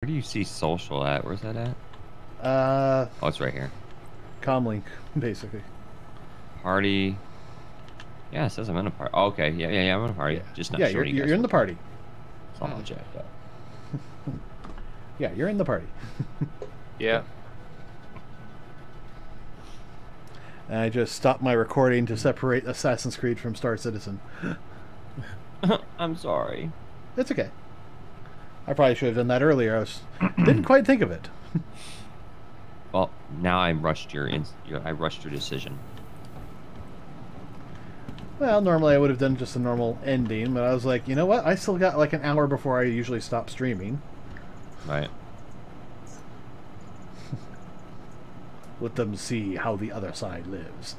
do you see social at? Where's that at? Oh, it's right here. Comlink, basically. Party. Yeah, it says I'm in a party. Oh, okay, yeah, I'm in a party. Yeah. Just not yeah, sure you're in the party. It's all jacked up. Yeah, you're in the party. Yeah. And I just stopped my recording to separate Assassin's Creed from Star Citizen. I'm sorry. It's okay. I probably should have done that earlier. Didn't quite think of it. Well, now I rushed your decision. Well, normally I would have done just a normal ending, but I was like, you know what? I still got like an hour before I usually stop streaming. Right. Let them see how the other side lives.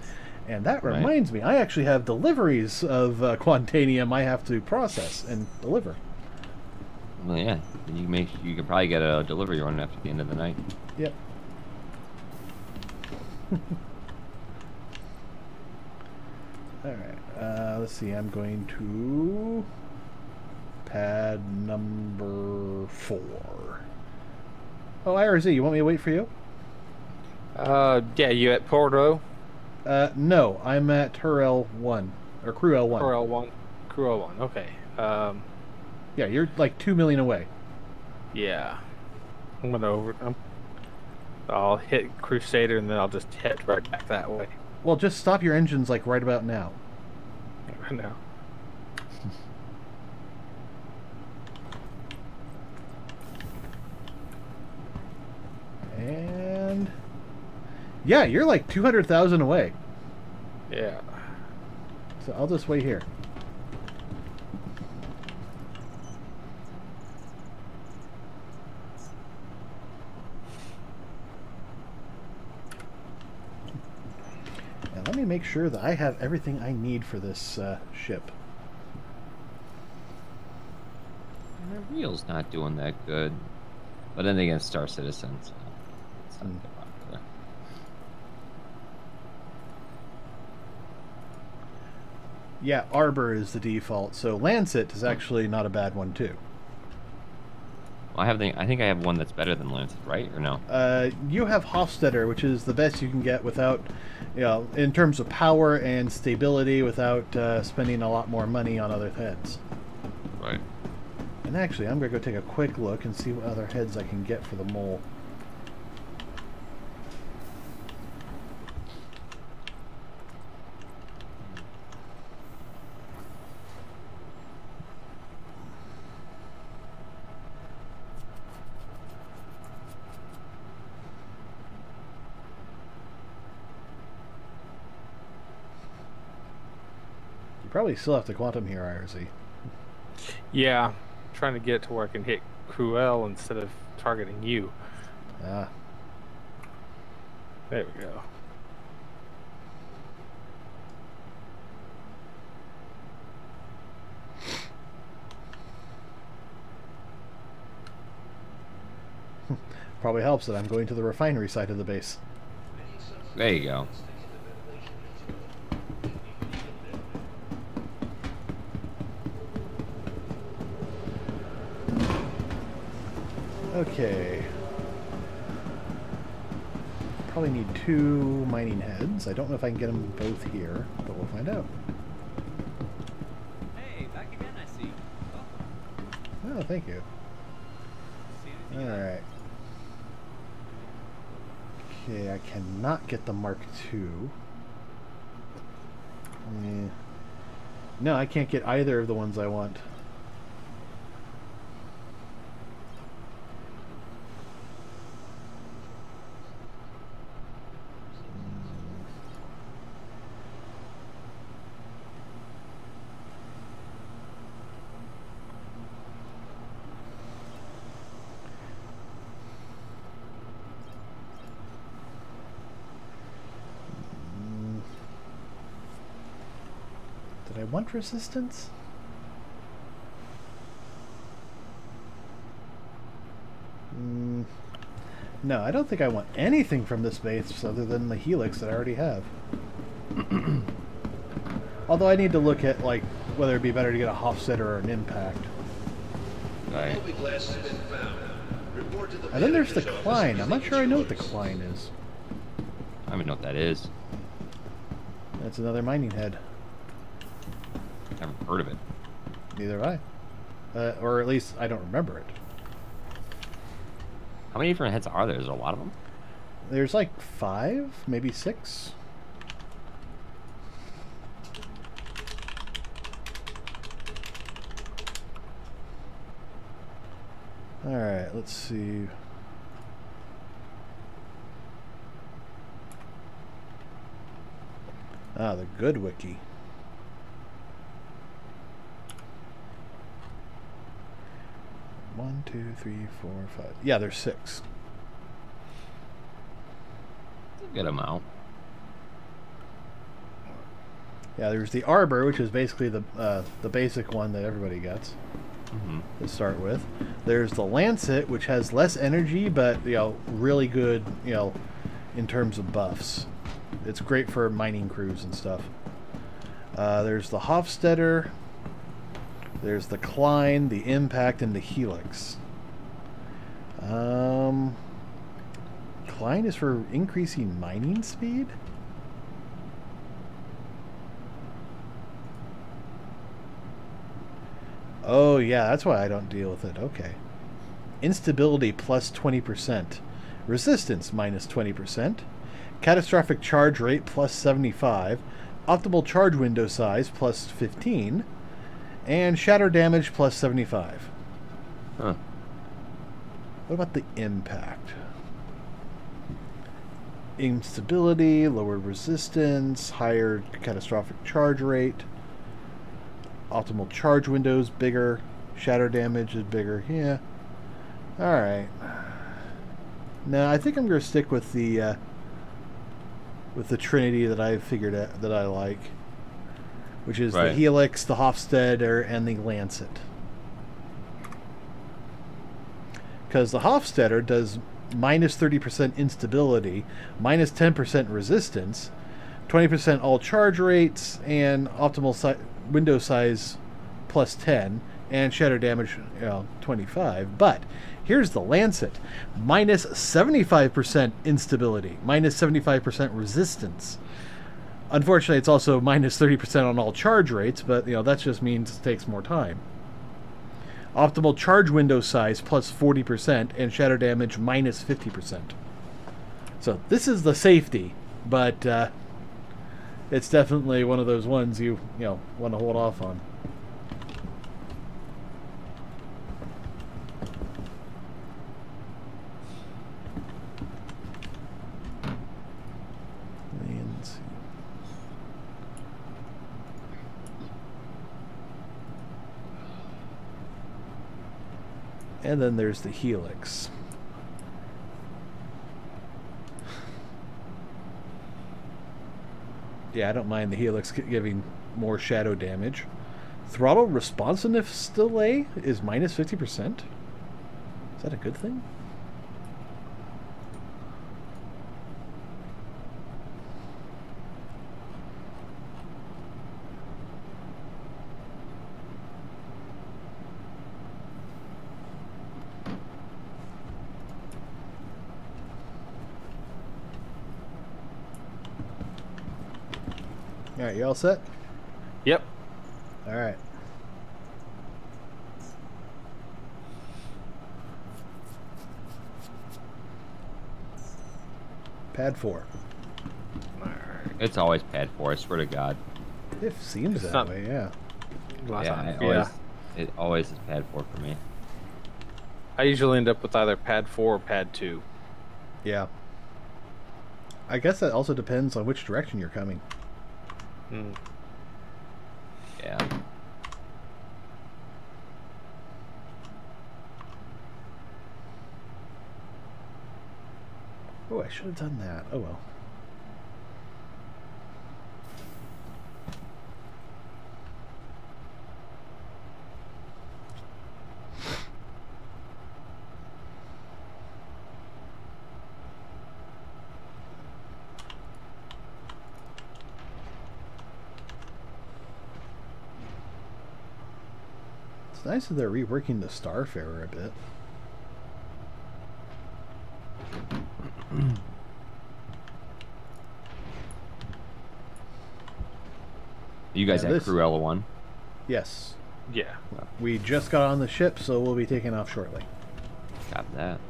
And that reminds me, I actually have deliveries of Quantanium I have to process and deliver. Well, yeah. You can probably get a delivery run after the end of the night. Yep. Alright, let's see, I'm going to pad number 4. Oh, IRZ, you want me to wait for you? Yeah, you at Porto? No, I'm at Hurl 1, or Crew L1. Crew L1. Crew L1, okay. Yeah, you're like 2 million away. Yeah. I'll hit Crusader and then I'll just head right back that way. Well, just stop your engines like right about now. Right now. And yeah, you're like 200,000 away. Yeah. So I'll just wait here. Now let me make sure that I have everything I need for this ship. And the reel's not doing that good. But then again, Star Citizen, so it's not that popular. Yeah, Arbor is the default, so Lancet is actually not a bad one too. Well, I think I have one that's better than Lancet, right? Or no? You have Hofstetter, which is the best you can get without, you know, in terms of power and stability, without spending a lot more money on other heads. Right. And actually, I'm going to go take a quick look and see what other heads I can get for the mole. You probably still have to quantum here, IRZ. Yeah. Trying to get it to where I can hit Cruel instead of targeting you. Ah. There we go. Probably helps that I'm going to the refinery side of the base. There you go. Okay. Probably need 2 mining heads. I don't know if I can get them both here, but we'll find out. Hey, back again, I see. Oh, thank you. Alright. Okay, I cannot get the Mark II. No, I can't get either of the ones I want. Did I want resistance? No, I don't think I want anything from this base other than the helix that I already have. Although I need to look at like whether it'd be better to get a Hofstetter or an impact. Right. Glass has been found. And then there's the Klein. I'm not sure I know what the Klein is. I don't even know what that is. That's another mining head. Never heard of it. Neither have I. Or at least I don't remember it. How many different heads are there? There's a lot of them. There's like 5, maybe 6. Alright, let's see. Ah, the good wiki. One, two, three, 4, 5. Yeah, there's 6. That's a good amount. Yeah, there's the Arbor, which is basically the basic one that everybody gets to start with. There's the Lancet, which has less energy, but really good, in terms of buffs. It's great for mining crews and stuff. There's the Hofstetter. There's the Klein, the Impact, and the Helix. Klein is for increasing mining speed? Oh, yeah, that's why I don't deal with it. Okay. Instability plus 20%. Resistance minus 20%. Catastrophic charge rate plus 75. Optimal charge window size plus 15. And shatter damage plus 75. Huh. What about the Impact? Instability, lowered resistance, higher catastrophic charge rate. Optimal charge windows bigger. Shatter damage is bigger. Yeah. Alright. No, I think I'm going to stick with the Trinity that I've figured out that I like. Which is the Helix, the Hofstetter, and the Lancet. Because the Hofstetter does minus 30% instability, minus 10% resistance, 20% all charge rates, and optimal window size plus 10, and shatter damage 25. But here's the Lancet. Minus 75% instability, minus 75% resistance. Unfortunately, it's also minus 30% on all charge rates, but that just means it takes more time. Optimal charge window size plus 40% and shatter damage minus 50%. So this is the safety, but it's definitely one of those ones you want to hold off on. And then there's the Helix. Yeah, I don't mind the Helix giving more shadow damage. Throttle responsiveness delay is minus 50%. Is that a good thing? Alright, you all set? Yep. Alright. Pad 4. It's always pad 4, I swear to God. It seems that way, yeah. It always is pad 4 for me. I usually end up with either pad 4 or pad 2. Yeah. I guess that also depends on which direction you're coming. Yeah. Oh, I should have done that. Oh well. It's nice that they're reworking the Starfarer a bit. You guys Yeah, at this- Cruella 1? Yes. Yeah. We just got on the ship, so we'll be taking off shortly. Got that.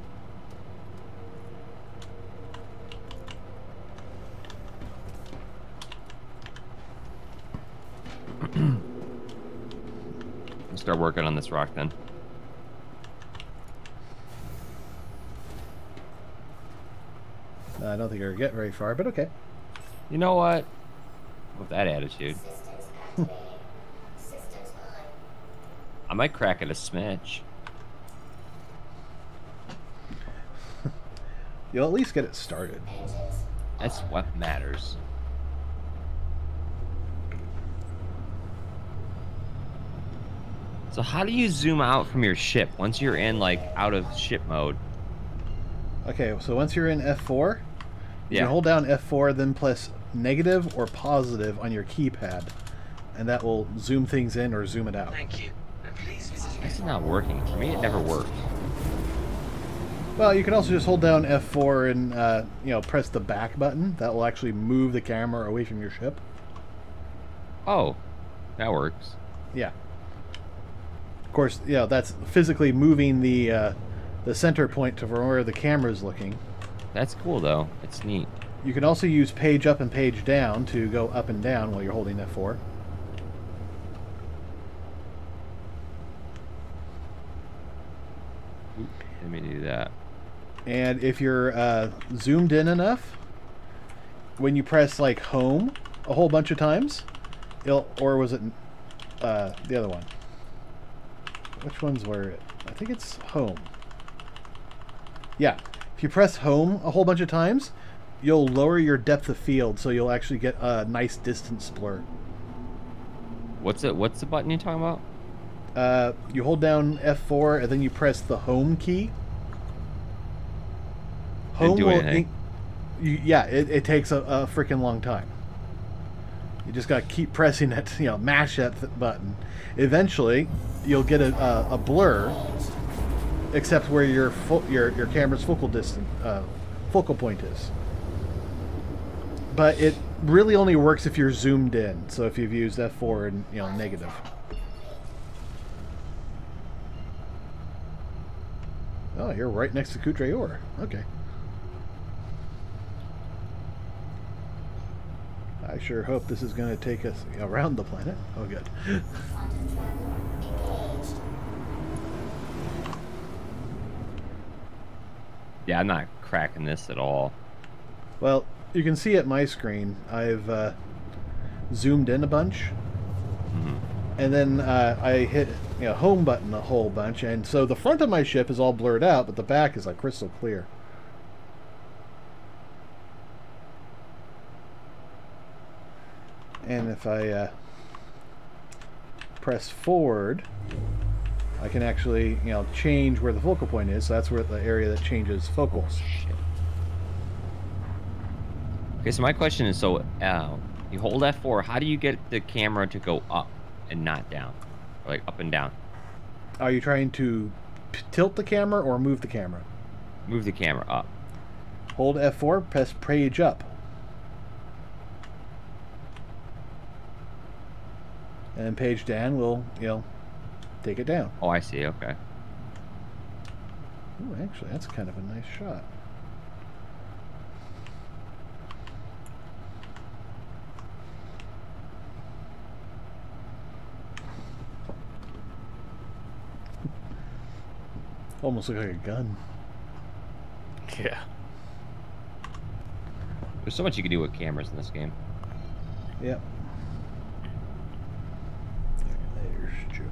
Start working on this rock then. I don't think we're get very far, but okay. You know what? With that attitude, I might crack it a smidge. You'll at least get it started. That's what matters. So how do you zoom out from your ship once you're in, like, out of ship mode? Okay, so once you're in F4, you Yeah. can hold down F4, then press negative or positive on your keypad, and that will zoom things in or zoom it out. Thank you. And please visit your This is not working. For me, it never worked. Well, you can also just hold down F4 and you know, press the back button. That will actually move the camera away from your ship. Oh, that works. Yeah. Of course, you know, that's physically moving the center point to where the camera's looking. That's cool, though. It's neat. You can also use page up and page down to go up and down while you're holding F4. Oop, let me do that. And if you're zoomed in enough, when you press like home a whole bunch of times, or was it the other one? Which one's where it? I think it's home. Yeah, if you press home a whole bunch of times, you'll lower your depth of field, so you'll actually get a nice distance blur. What's it? What's the button you're talking about? You hold down F4 and then you press the home key. Didn't do anything. Yeah, it takes a freaking long time. You just gotta keep pressing it, you know, mash that button. Eventually, you'll get a blur, except where your camera's focal point is. But it really only works if you're zoomed in. So if you've used F4 and, you know, negative. Oh, you're right next to Kudrayor. Okay. I sure hope this is going to take us around the planet. Oh, good. Yeah, I'm not cracking this at all. Well, you can see at my screen, I've zoomed in a bunch. Mhm. And then I hit, you know, home button a whole bunch. And so the front of my ship is all blurred out, but the back is like crystal clear. And if I press forward, I can actually, you know, change where the focal point is. So that's where the area that changes focals. Shit. Okay, so my question is, so you hold F4, how do you get the camera to go up and not down? Or like up and down? Are you trying to tilt the camera or move the camera? Move the camera up. Hold F4, press page up. And then page down will, you know, take it down. Oh, I see, okay. Ooh, actually, that's kind of a nice shot. Almost look like a gun. Yeah. There's so much you can do with cameras in this game. Yep. There's Joe.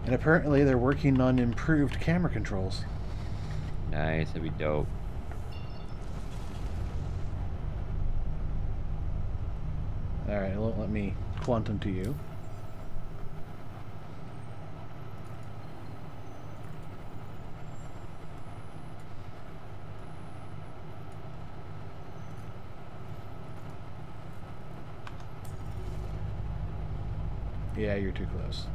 And apparently they're working on improved camera controls. Nice, that'd be dope. Alright, it won't let me quantum to you. Yeah, you're too close.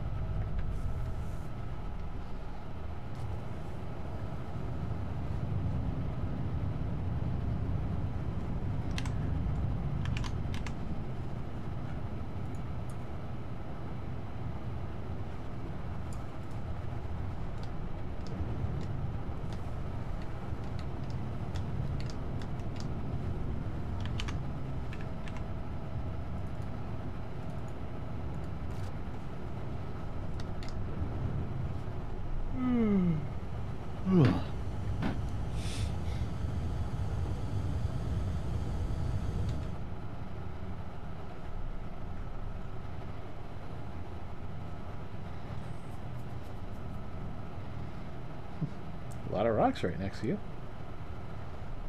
A lot of rocks right next to you.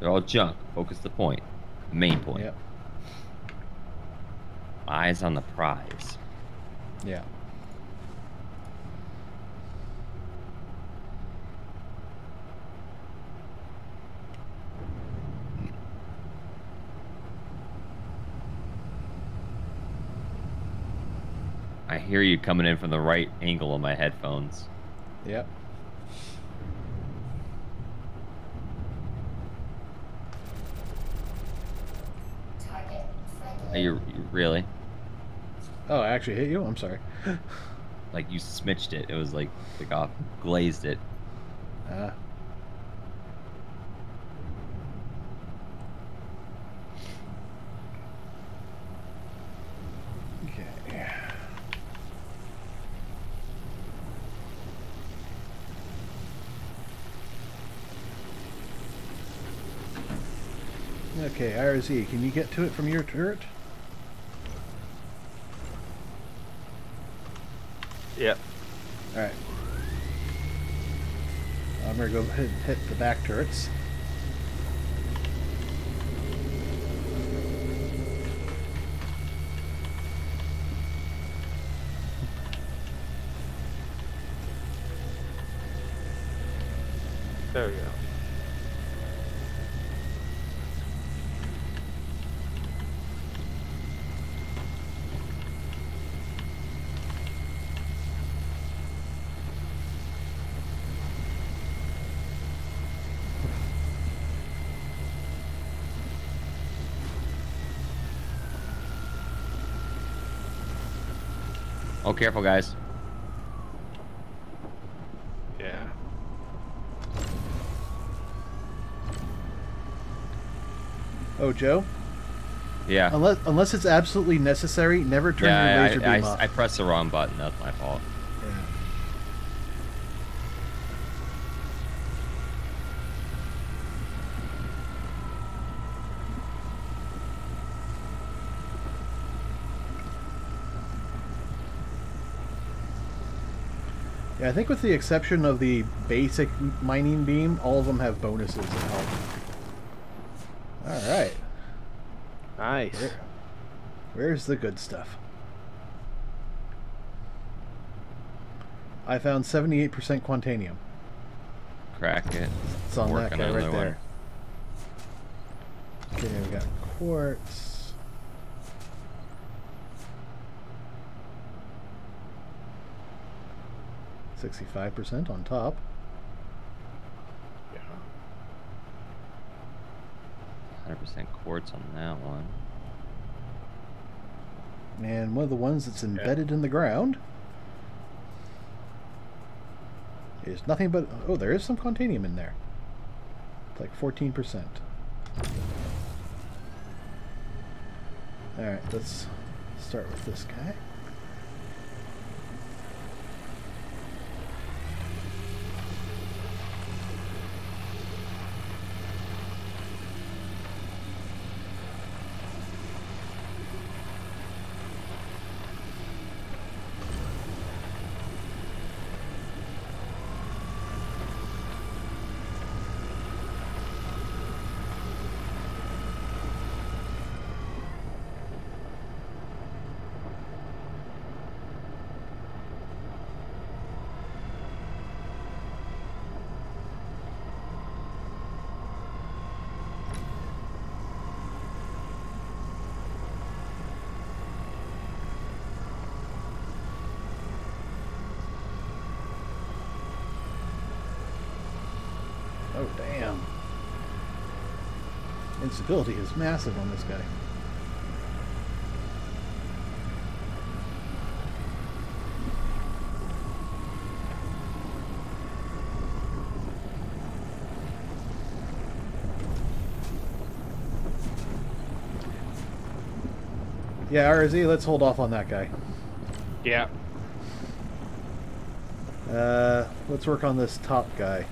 They're all junk. Focus the point. Main point. Yep. Eyes on the prize. Yeah. I hear you coming in from the right angle of my headphones. Yep. You really? Oh, I actually hit you? I'm sorry. Like you smidged it. It was like off, glazed it. Okay. Okay, IRZ, can you get to it from your turret? Yep. Alright. I'm gonna go ahead and hit the back turrets. There we go. Oh, careful, guys. Yeah. Oh, Joe? Yeah. Unless it's absolutely necessary, never turn your laser beam off. I pressed the wrong button. That's my fault. Yeah. Yeah, I think with the exception of the basic mining beam, all of them have bonuses that help. Alright. Nice. Where's the good stuff? I found 78% Quantanium. Crack it. It's on that Working guy on right another there. Okay, we got quartz. one. 65% on top. Yeah. 100% quartz on that one. And one of the ones that's embedded in the ground is nothing but... Oh, there is some Quantanium in there. It's like 14%. Alright, let's start with this guy. Oh, damn. Instability is massive on this guy. Yeah, RZ, let's hold off on that guy. Yeah. Let's work on this top guy.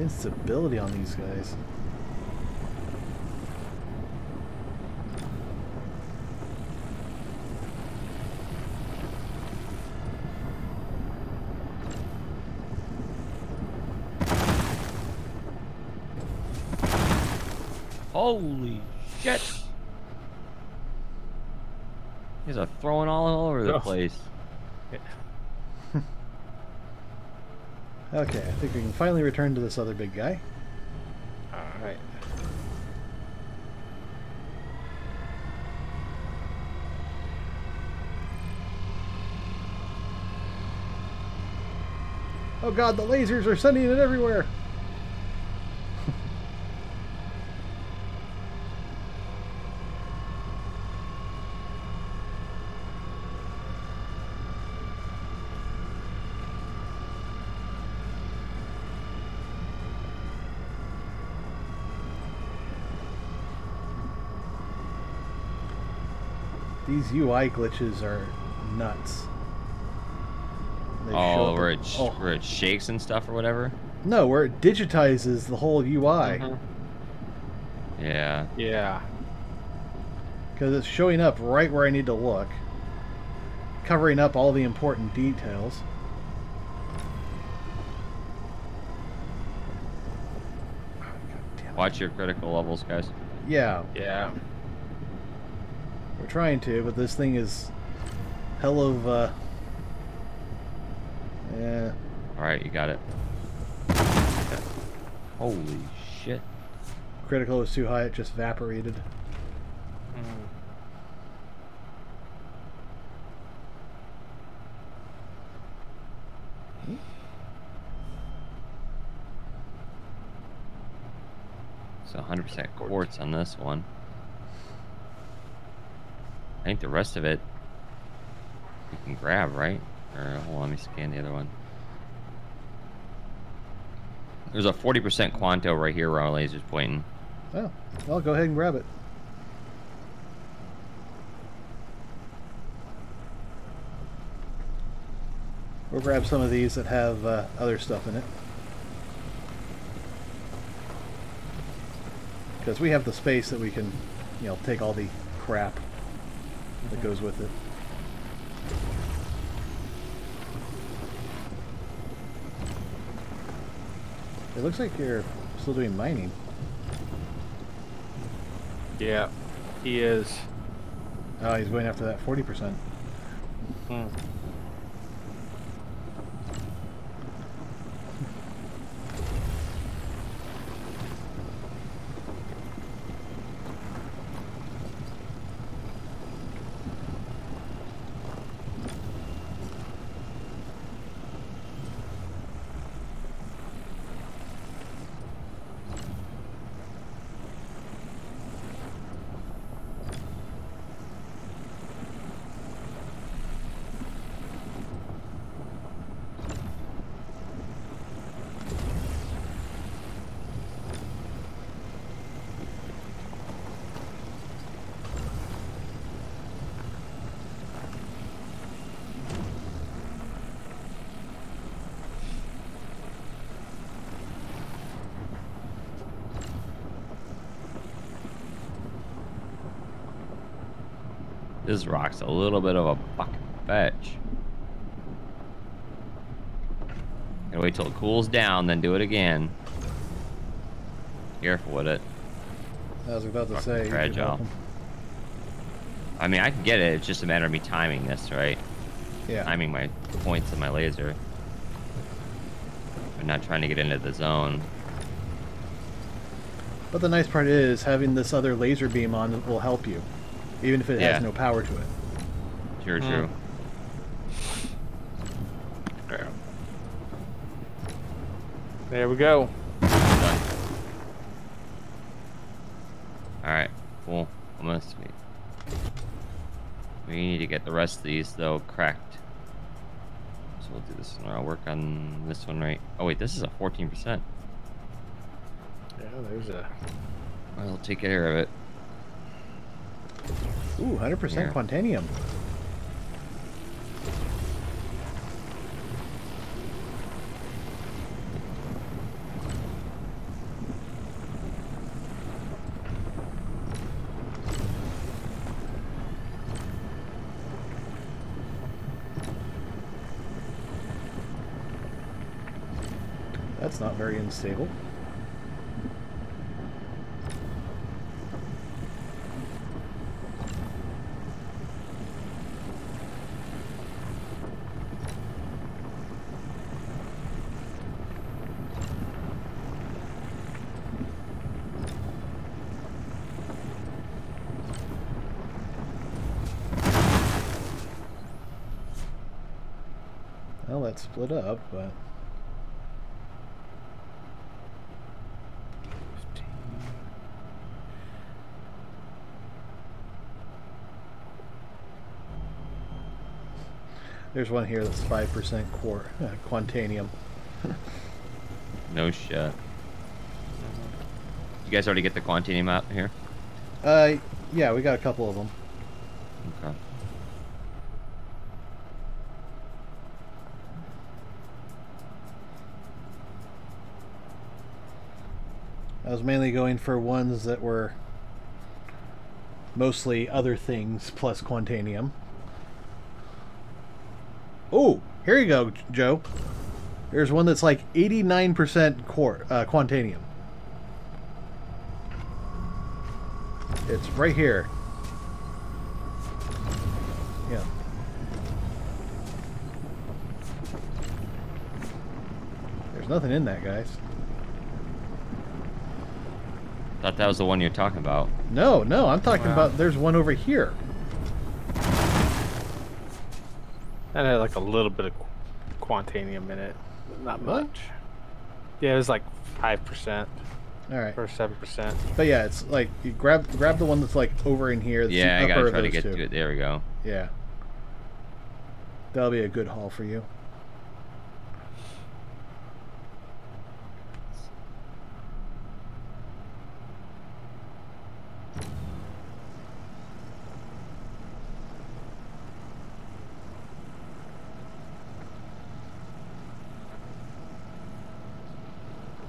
instability on these guys. Holy shit! These are throwing all over the Oh. place. Okay, I think we can finally return to this other big guy. Alright. Oh god, the lasers are sending it everywhere! These UI glitches are nuts. They show Oh, up where at- where it shakes and stuff or whatever. No, where it digitizes the whole UI. Mhm. Yeah. Yeah. Because it's showing up right where I need to look. Covering up all the important details. Watch your critical levels, guys. Yeah, Yeah. we're trying to, but this thing is hell of, yeah. Alright, you got it. Holy shit. Critical was too high, it just evaporated. Mm. So 100% quartz on this one. I think the rest of it we can grab, right? Or hold on, let me scan the other one. There's a 40% Quanto right here where our laser's pointing. Oh, well, go ahead and grab it. We'll grab some of these that have other stuff in it. Because we have the space that we can, you know, take all the crap that goes with it. It looks like you're still doing mining. Yeah. He is. Oh, he's going after that 40%. Mm. This rock's a little bit of a fucking fetch. Gotta wait till it cools down, then do it again. Careful with it. I was about to Fucking say. you're fragile. welcome. I mean, I can get it. It's just a matter of me timing this, right? Yeah. Timing my points of my laser. I'm not trying to get into the zone. But the nice part is having this other laser beam on will help you, even if it Yeah. has no power to it. True, true. There. There we go. Done. Alright, cool. Almost. We need to get the rest of these, though, cracked. So we'll do this one. I'll work on this one right. Oh, wait, this is a 14%. Yeah, there's a. I'll take care of it. Ooh, 100% Here. Quantanium. that's not very unstable. Well, that split up, but... There's one here that's 5% Quantanium. No shit. You guys already get the Quantanium out here? Yeah, we got a couple of them. Okay. I was mainly going for ones that were mostly other things plus Quantanium. Oh, here you go, Joe. There's one that's like 89% Quantanium. It's right here. Yeah. There's nothing in that, guys. Thought that was the one you're talking about. No, I'm talking about there's one over here. That had like a little bit of Quantanium in it, but not much. Yeah, it was like 5%. All right. Or 7%. But yeah, it's like you grab the one that's like over in here. That's Yeah, the I gotta upper try of to those get two. to it. There we go. Yeah. That'll be a good haul for you.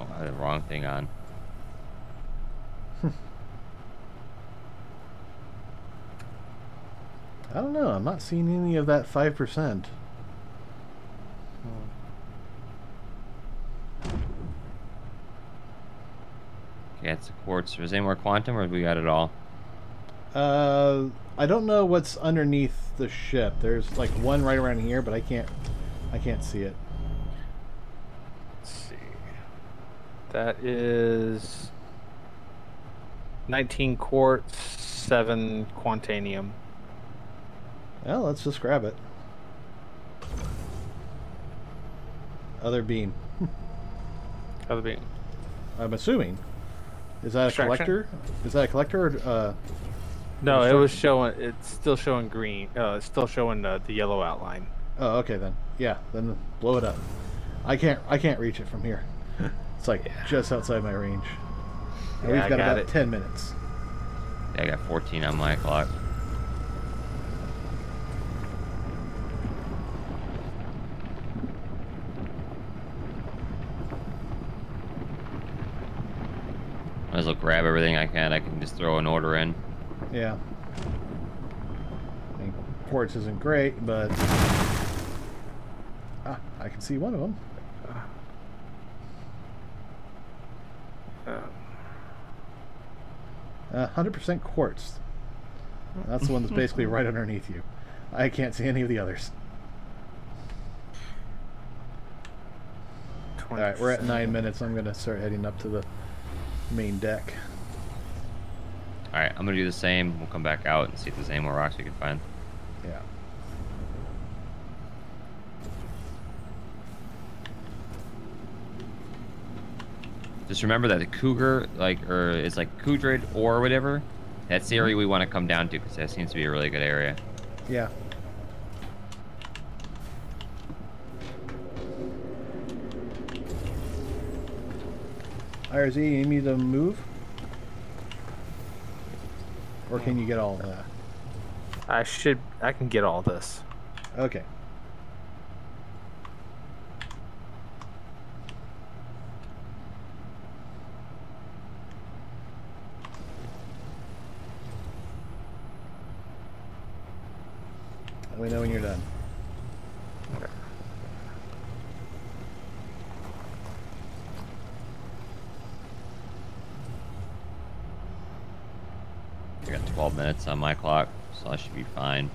Oh, I had the wrong thing on. I don't know. I'm not seeing any of that 5%. Okay, it's a quartz. Is there any more quantum, or have we got it all? I don't know what's underneath the ship. There's like one right around here, but I can't see it. Let's see. That is 19 quartz, 7 Quantanium. Well, let's just grab it. Other beam. Other beam. I'm assuming. Is that a Extraction? collector? Is that a collector or No, it was showing. It's still showing green. It's still showing the yellow outline. Oh, okay then. Yeah, then blow it up. I can't reach it from here. It's like just outside my range. And Yeah, we've got I got about it. 10 minutes. Yeah, I got 14 on my clock. Might as well grab everything I can. I can just throw an order in. Yeah. I mean, quartz isn't great, but I can see one of them. 100% quartz. That's the one that's basically right underneath you. I can't see any of the others. All right, we're at 9 minutes. I'm gonna start heading up to the main deck. All right, I'm gonna do the same. We'll come back out and see if there's any more rocks we can find. Yeah. Just remember that the cougar, or it's like Kudrid or whatever. That's the area we want to come down to because that seems to be a really good area. Yeah. IRZ, you need me to move? Or can you get all of that? I can get all this. Okay. Let me know when you're done. I got 12 minutes on my clock, so I should be fine.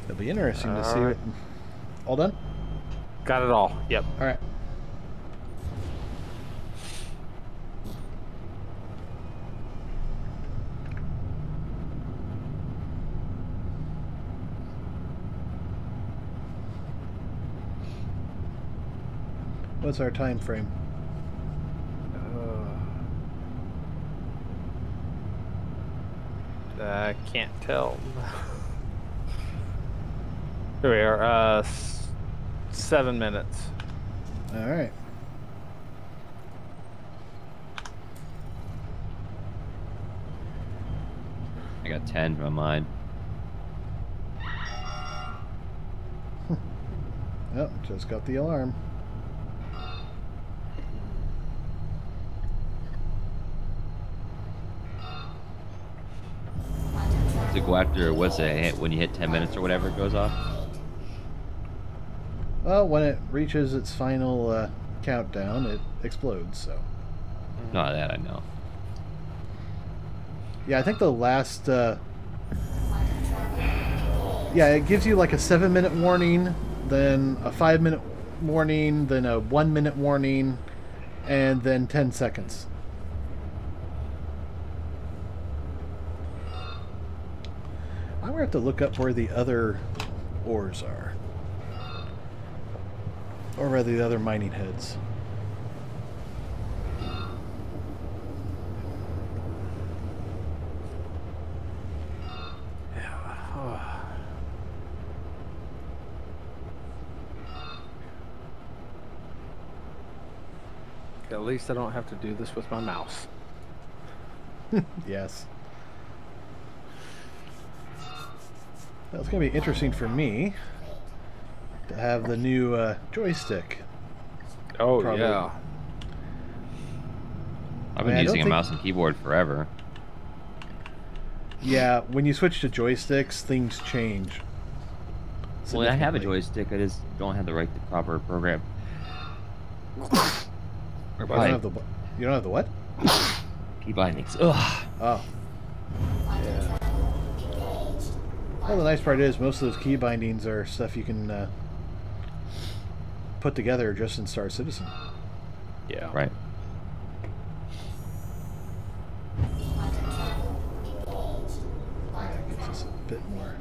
It'll be interesting to see what... All done? Got it all. Yep. All right. What's our time frame? I can't tell. Here we are. 7 minutes. All right. I got 10 on mine. Yep, just got the alarm. To go after, what's it, when you hit 10 minutes or whatever, it goes off? Well, when it reaches its final countdown, it explodes, so... Not that I know. Yeah, I think the last... Yeah, it gives you like a 7-minute warning, then a 5-minute warning, then a 1-minute warning, and then 10 seconds. I'm going to have to look up where the other ores are. Or rather, the other mining heads. At least I don't have to do this with my mouse. Yes. Well, it's going to be interesting for me to have the new joystick. Oh, Probably. yeah. I've been using a mouse and keyboard forever. Yeah, when you switch to joysticks, things change. Well, I have a joystick, I just don't have the right proper program. You don't have the what? Key bindings. Ugh. Oh. Yeah. Well, the nice part is most of those key bindings are stuff you can put together just in Star Citizen. Yeah. Right. That gives us a bit more.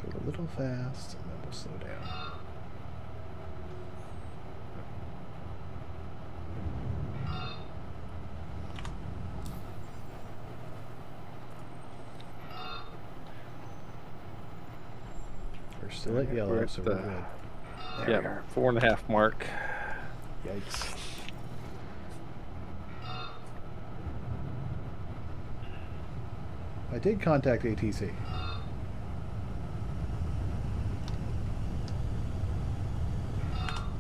Go a little fast, and then we'll slow down. We're still at yellow, We're at so we're the- good. There we Yeah, are. 4.5 mark. Yikes. I did contact ATC.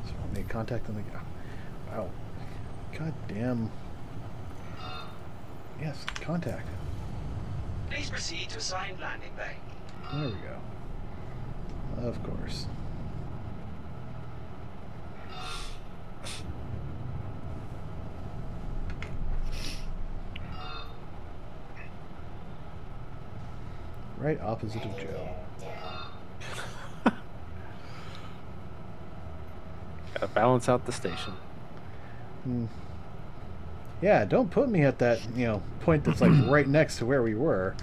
So I made contact on the... Wow. God damn. Yes, contact. Please proceed to assigned landing bay. There we go. Of course. Right opposite of Joe. Gotta balance out the station. Yeah, don't put me at that, point that's like right next to where we were.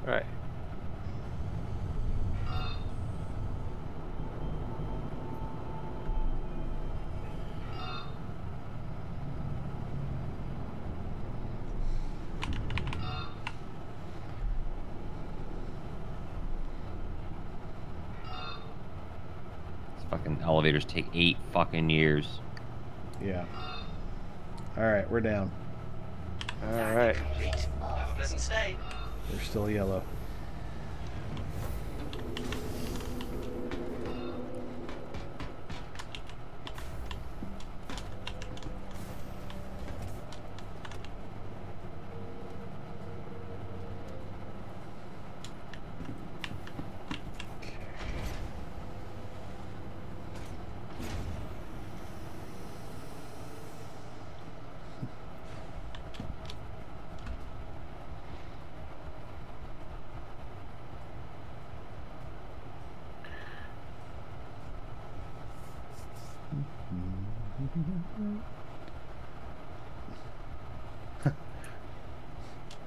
Right. Fucking elevators take 8 fucking years. Yeah. Alright, we're down. Alright. Complete. Have a pleasant stay. They're still yellow.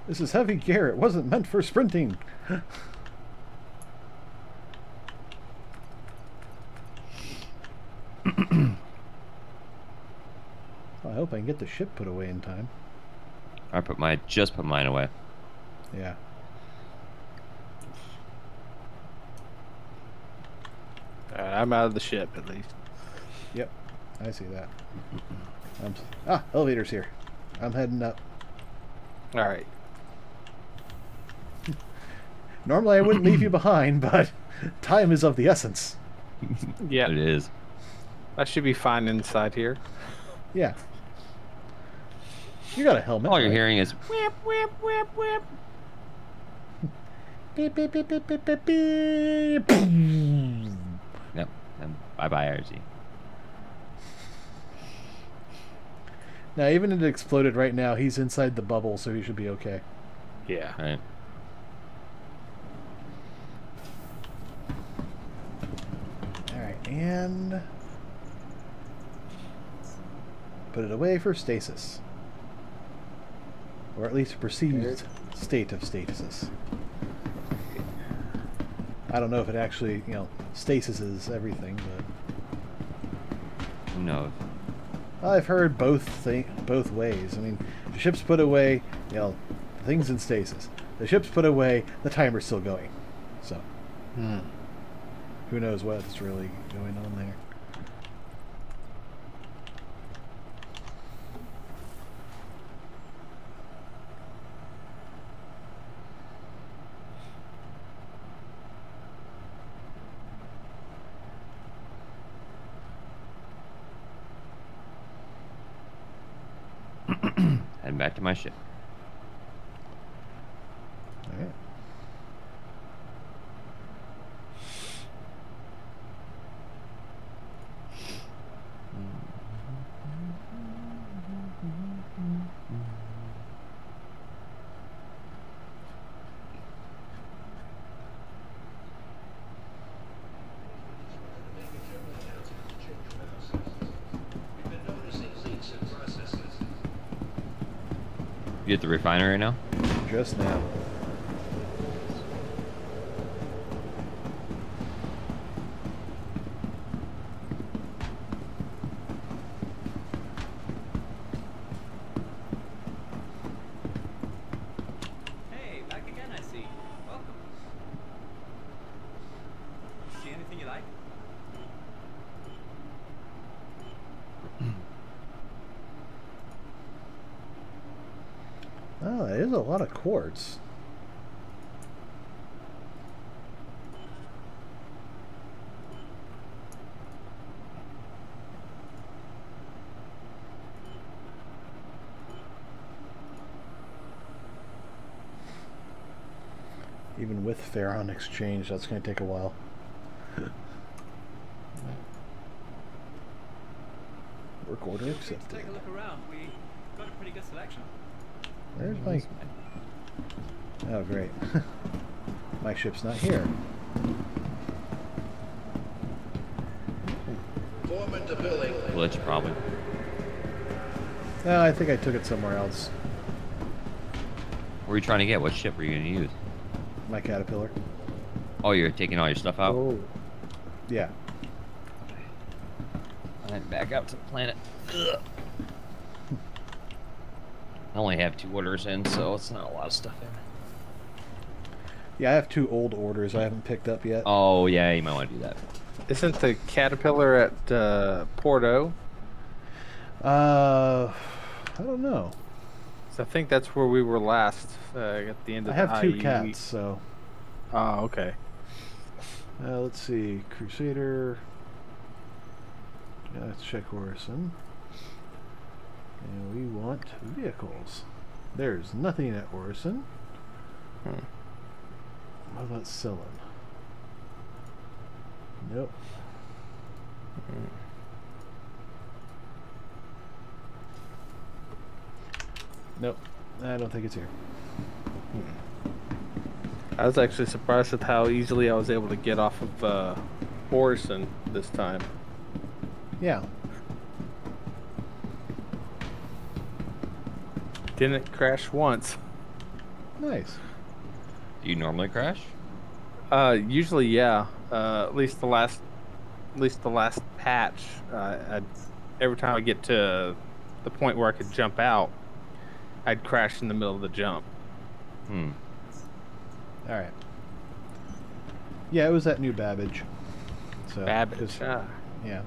This is heavy gear. It wasn't meant for sprinting. I hope I can get the ship put away in time. I just put mine away. Yeah. Alright, I'm out of the ship at least. Yep. I see that. Elevator's here. I'm heading up. Alright. Normally I wouldn't leave you behind, but time is of the essence. Yeah. It is. That should be fine inside here. Yeah. You got a helmet. All you're right? hearing is whip, whip, whip, whip. Beep, beep, beep, beep, beep, beep, beep. Yep. And bye-bye, RG. Now, even if it exploded right now, he's inside the bubble, so he should be okay. Yeah. Right. Alright, and... put it away for stasis. Or at least a perceived state of stasis. I don't know if it actually, stasis is everything, but... Who knows? I've heard both ways. I mean, the ship's put away, the thing's in stasis. The ship's put away, the timer's still going. So, who knows what's really going on there. Heading back to my ship. Alright. You at the refinery now? Just now. Hey, back again, I see. Welcome. See anything you like? Oh, that is a lot of quartz. Even with Ferron exchange, that's going to take a while. Work order Feel free to accepted. take a look around. We got a pretty good selection. Where's my... Oh, great. My ship's not here. Form into building. Glitch, probably. No, I think I took it somewhere else. What were you trying to get? What ship were you going to use? My caterpillar. Oh, you're taking all your stuff out? Oh. Yeah. I'm back out to the planet. Ugh. I only have 2 orders in, so it's not a lot of stuff in. Yeah, I have 2 old orders I haven't picked up yet. Oh, yeah, you might want to do that. Isn't the caterpillar at Porto? I don't know. So I think that's where we were last at the end of I have the two IE. cats, so Oh, okay. let's see. Crusader. Yeah, let's check Orison. And we want vehicles. There's nothing at Orison. What about selling? Nope. Nope. I don't think it's here. I was actually surprised at how easily I was able to get off of Orison this time. Yeah. Didn't crash once. Nice. Do you normally crash? Usually, yeah. At least the last patch. Every time I get to the point where I could jump out, I'd crash in the middle of the jump. All right. Yeah, it was at New Babbage. So Babbage. just- yeah.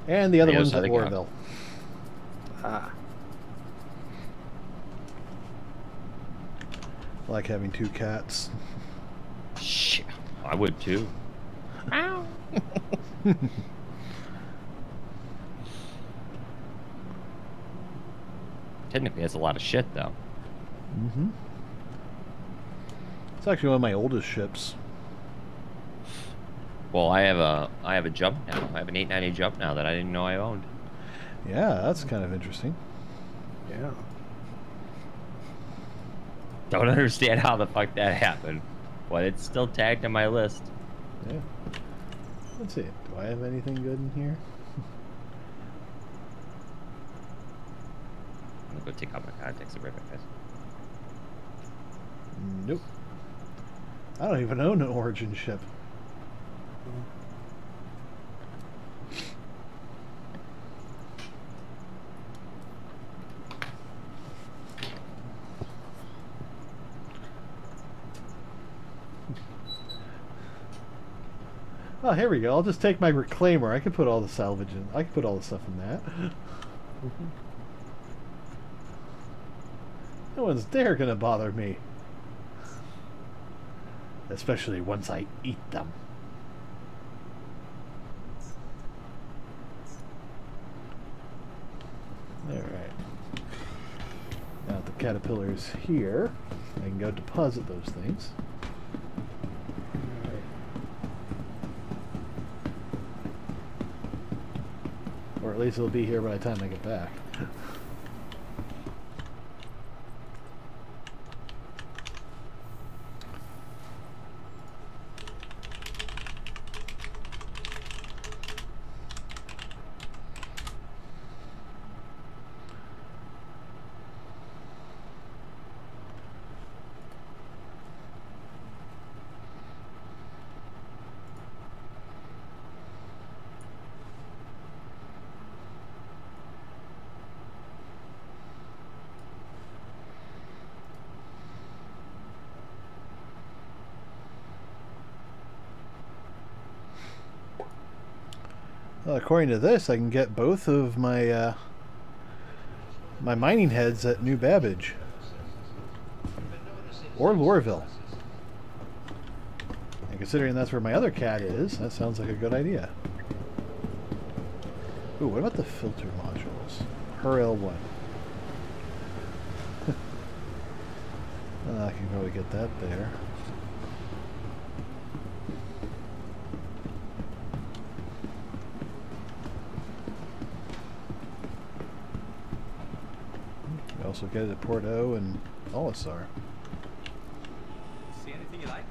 And the other Yeah, one's so at they got- Orville. Ah. I like having two cats. Shit, I would too. Technically, that's a lot of shit, though. Mm-hmm. It's actually one of my oldest ships. Well, I have a jump now. I have an 890 jump now that I didn't know I owned. Yeah, that's kind of interesting. Yeah. Don't understand how the fuck that happened, but it's still tagged on my list. Yeah. Let's see. Do I have anything good in here? I'm gonna go take out my contacts and right back, guys. Nope. I don't even own an Origin ship. Oh, here we go. I'll just take my reclaimer. I could put all the salvage in. I could put all the stuff in that. No one's dare gonna bother me. Especially once I eat them. Alright. Now that the caterpillar's here, I can go deposit those things. Or at least it'll be here by the time I get back. Well, according to this, I can get both of my my mining heads at New Babbage or Lorville. And considering that's where my other cat is, that sounds like a good idea. Ooh, what about the filter modules? Her L1. I can probably get that there. Also get it at Porto and Olisar. See anything you like?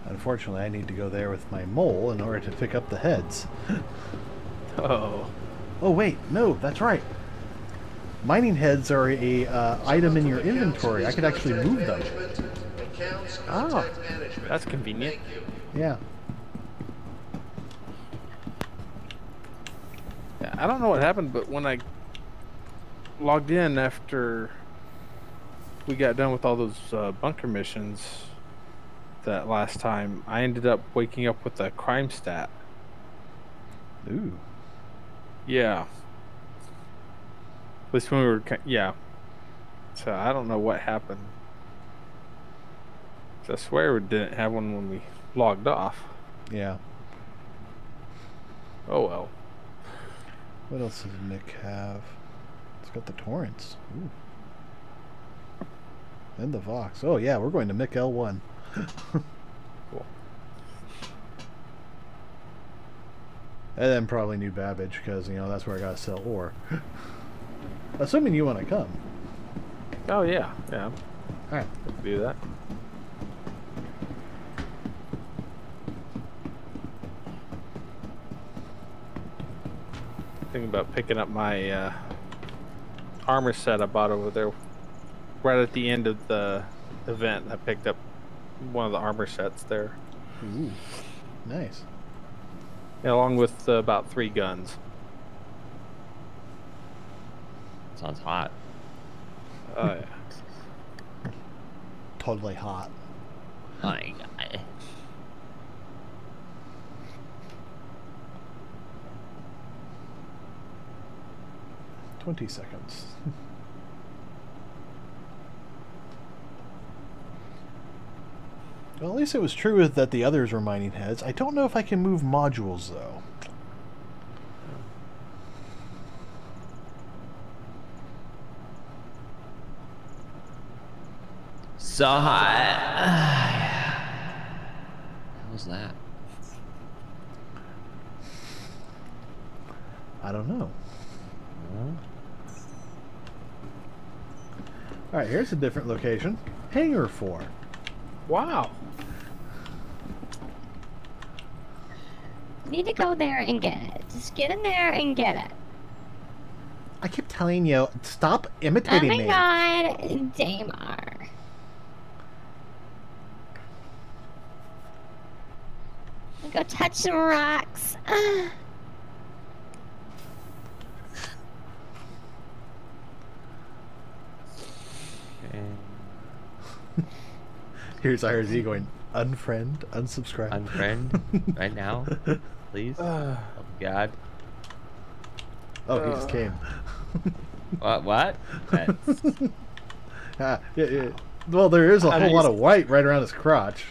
Unfortunately, I need to go there with my mole in order to pick up the heads. Oh. Oh wait, no, that's right. Mining heads are a item in your inventory. I could actually move them. Oh, that's convenient. Yeah. Yeah, I don't know what happened, but when I logged in after we got done with all those bunker missions that last time, I ended up waking up with a crime stat. Ooh. Yeah. At least when we were, yeah. So I don't know what happened. So I swear we didn't have one when we logged off. Yeah. Oh well. What else does Nick have? It's got the torrents. Ooh. And the Vox. Oh yeah, we're going to Mick L1. Cool. And then probably New Babbage, because, you know, that's where I gotta sell ore. Assuming you want to come. Oh yeah, yeah. Alright. Let's do that. Thinking about picking up my armor set I bought over there. Right at the end of the event, I picked up one of the armor sets there. Ooh. Nice. Along with about 3 guns. Sounds hot. Oh yeah. Totally hot. Oh my god. 20 seconds. Well, at least it was true that the others were mining heads. I don't know if I can move modules, though. So hot. What was that? I don't know. Alright, here's a different location. Hangar 4. Wow. You need to go there and get it. Just get in there and get it. I keep telling you, stop Oh imitating my me. god, Damar. Go touch some rocks. Here's IRZ going, unfriend, unsubscribe. Unfriend right now, please. Oh God. Oh, he just came. What? That's... Yeah. Well, there is a whole lot of white right around his crotch.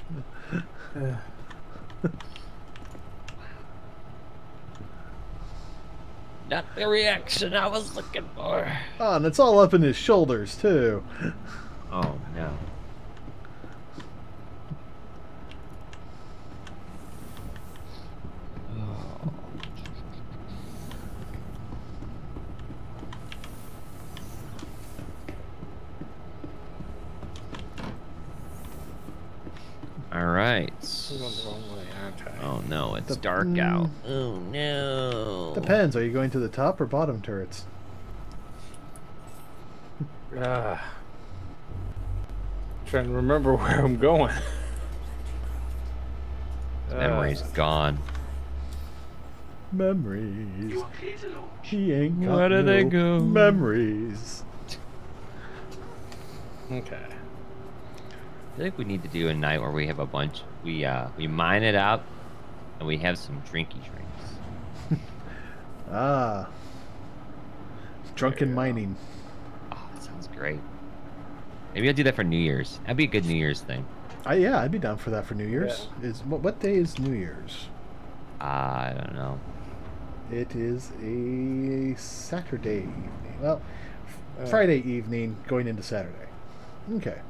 Not the reaction I was looking for. Oh, and it's all up in his shoulders, too. Oh no. All right. We're going the wrong way, aren't I? Oh no, it's dark out. Oh no. Depends. Are you going to the top or bottom turrets? Trying to remember where I'm going. Memory's gone. Memories. He ain't got Where do they no go? Memories. Okay. I think we need to do a night where we have a bunch. We mine it out, and we have some drinky drinks. Ah. Drunken mining. Oh, that sounds great. Maybe I'll do that for New Year's. That'd be a good New Year's thing. Yeah, I'd be down for that for New Year's. Is what day is New Year's? I don't know. It is a Saturday evening. Well, Friday evening going into Saturday. Okay.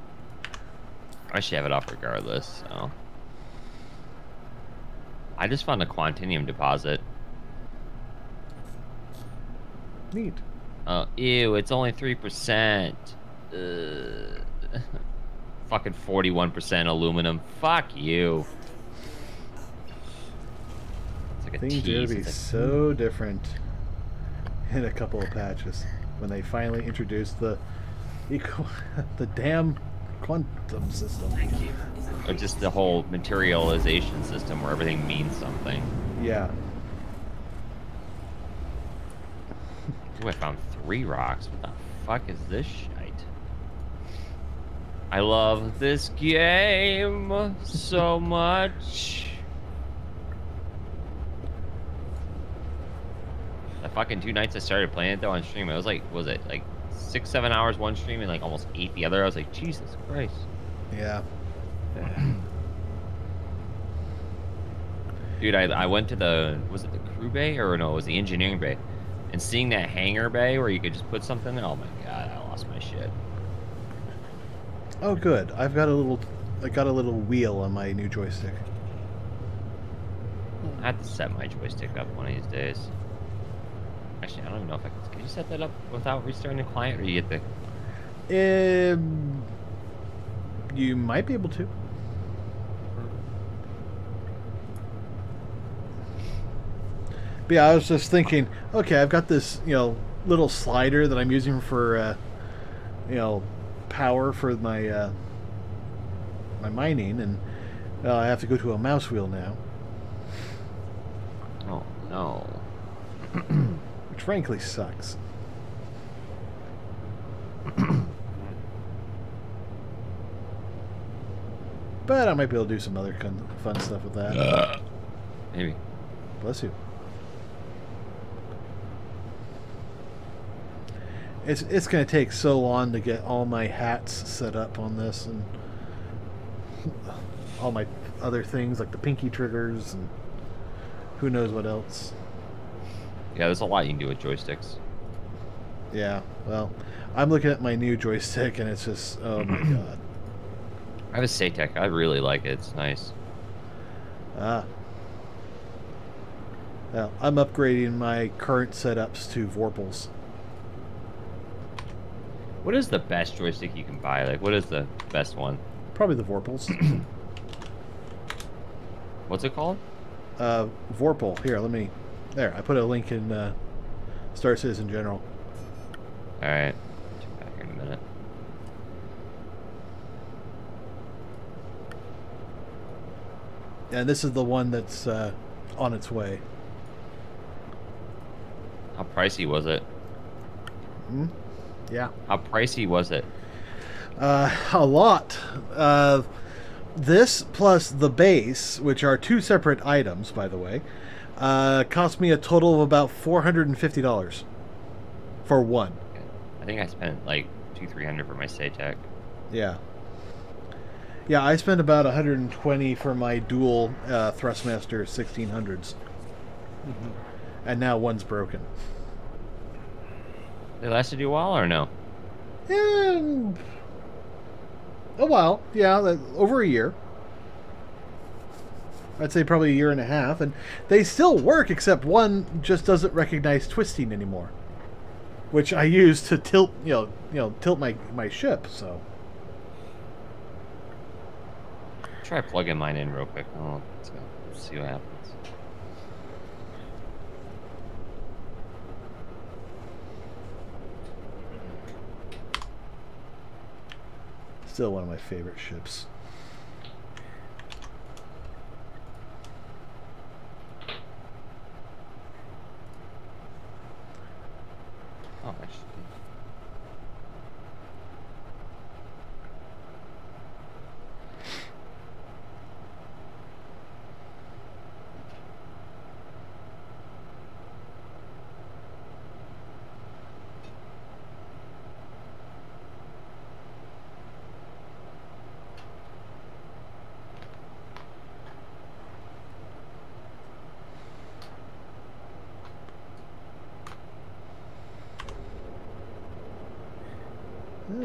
I should have it off regardless. So. I just found a Quantanium deposit. Neat. Oh, ew! It's only 3%. Fucking 41% aluminum. Fuck you. like a Things are tease. gonna be It's like, so different in a couple of patches when they finally introduce the the damn quantum system. or just the whole materialization system where everything means something. Yeah. Ooh, I found 3 rocks. What the fuck is this shite? I love this game so much. The fucking 2 nights I started playing it though on stream, it was like, was it like 6-7 hours one stream and like almost 8 the other? I was like, Jesus Christ. Yeah. Dude, I went to the, was it the crew bay or no, it was the engineering bay, and seeing that hangar bay where you could just put something there, oh my god, I lost my shit. Oh, good. I got a little wheel on my new joystick. I have to set my joystick up one of these days. Actually, I don't even know if I can you set that up without restarting the client, or you get the... You might be able to. But yeah, I was just thinking, okay, I've got this, little slider that I'm using for, power for my, my mining, and I have to go to a mouse wheel now. Oh, no. Which frankly sucks. But I might be able to do some other fun stuff with that. Maybe. Bless you. It's going to take so long to get all my hats set up on this, and all my other things like the pinky triggers and who knows what else. Yeah, there's a lot you can do with joysticks. Yeah, well, I'm looking at my new joystick and it's just, oh my god. I have a Satec. I really like it. It's nice. Ah. Well, I'm upgrading my current setups to Vorpals. What is the best joystick you can buy? Like, what is the best one? Probably the Vorpals. What's it called? Vorpal. Here, let me... There, I put a link in Star Citizen General. Alright. Check back here in a minute. And this is the one that's on its way. How pricey was it? Hmm? Yeah. How pricey was it? A lot. This plus the base, which are 2 separate items, by the way, cost me a total of about $450 for one. I think I spent like $200-300 for my Satec. Yeah. Yeah, I spent about $120 for my dual Thrustmaster 1600s. And now one's broken. They lasted you a while or no? Yeah, a while. Yeah, over a year. I'd say probably a year and a half, and they still work, except one just doesn't recognize twisting anymore, which I use to tilt, tilt my ship. So Try plugging mine in real quick. Oh, let's see what happens. still one of my favorite ships. Oh, actually.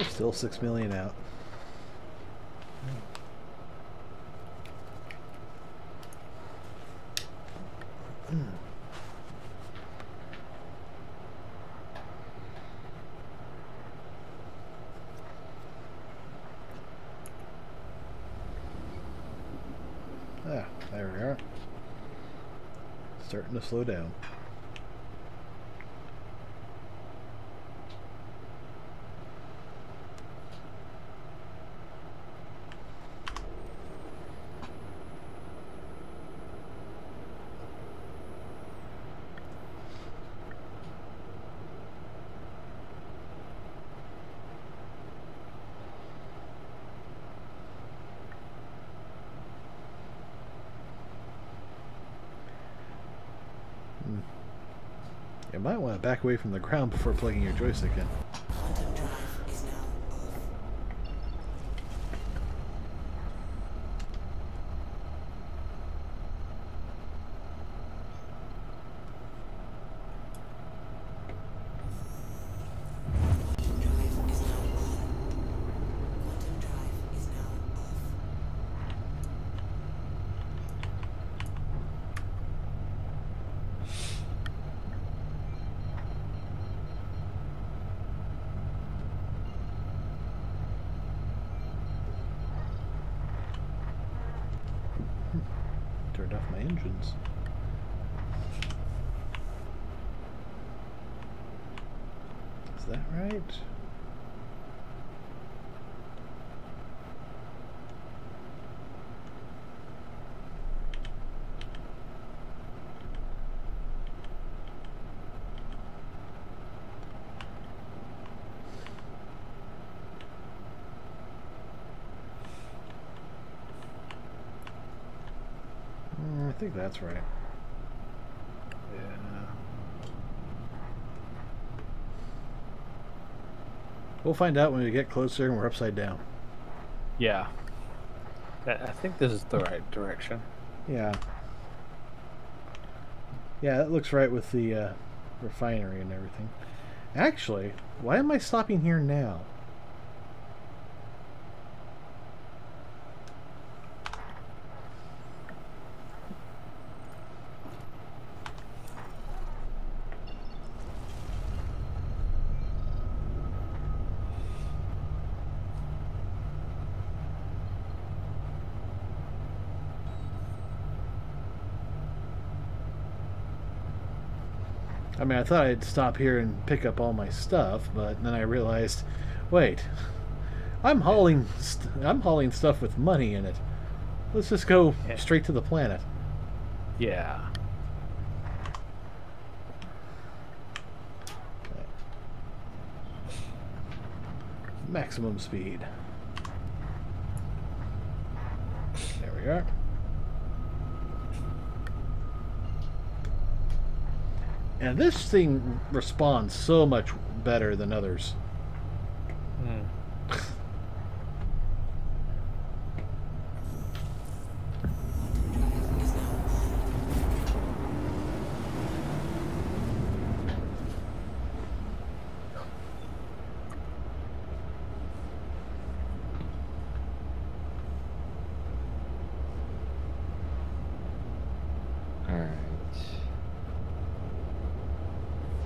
Still 6 million out. Ah, there we are. Starting to slow down. You might want to back away from the ground before plugging your joystick in. Turned off my engines. Is that right? I think that's right. Yeah. We'll find out when we get closer and we're upside down. Yeah. I think this is the right direction. Yeah. Yeah, that looks right with the refinery and everything. Actually, why am I stopping here now? I mean, I thought I'd stop here and pick up all my stuff, but then I realized, wait, I'm hauling stuff with money in it. Let's just go straight to the planet. Yeah. Maximum speed. There we are. And this thing responds so much better than others.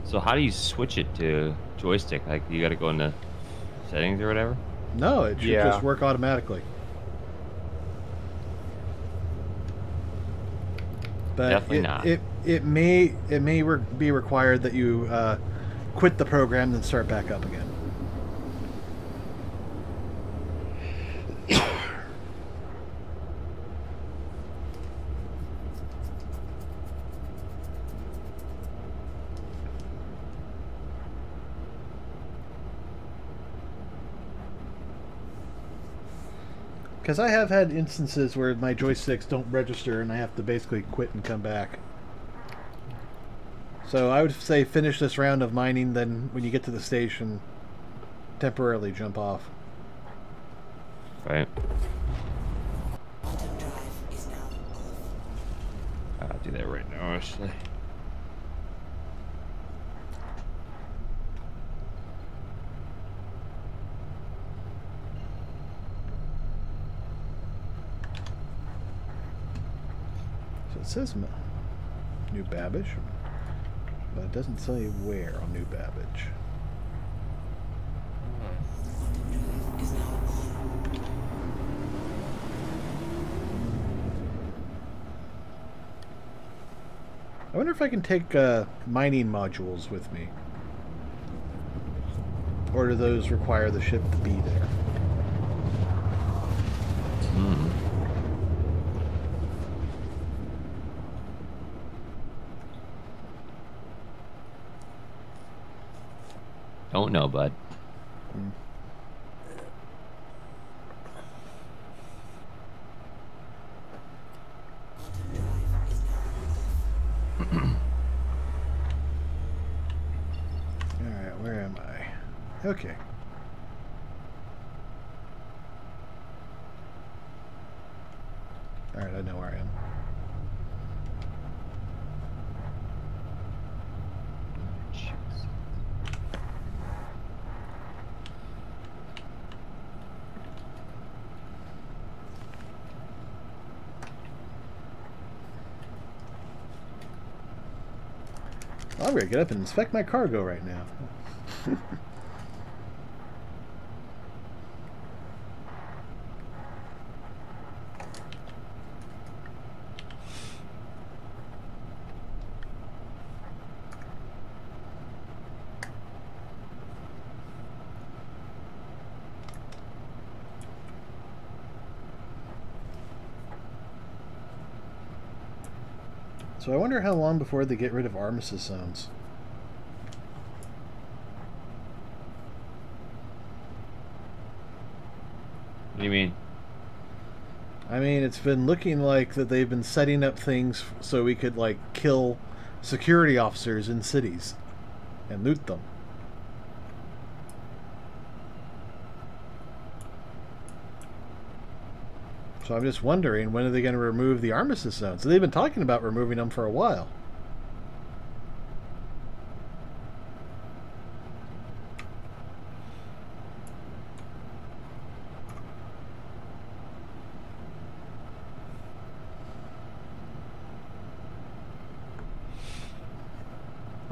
So how do you switch it to joystick? Like, you got to go into settings or whatever? No, it should just work automatically. But Definitely not. It may be required that you quit the program and start back up again. Because I have had instances where my joysticks don't register and I have to basically quit and come back. So I would say finish this round of mining, then when you get to the station, temporarily jump off. Right. I'll do that right now, actually. It says New Babbage, but it doesn't tell you where on New Babbage. I wonder if I can take mining modules with me. Or do those require the ship to be there? Hmm. Don't know, bud. Alright, where am I? Okay. Alright, I know where I am. I'm gonna get up and inspect my cargo right now. So I wonder how long before they get rid of armistice zones. What do you mean? I mean, it's been looking like that they've been setting up things so we could, like, kill security officers in cities and loot them. So I'm just wondering, when are they going to remove the armistice zones? So they've been talking about removing them for a while.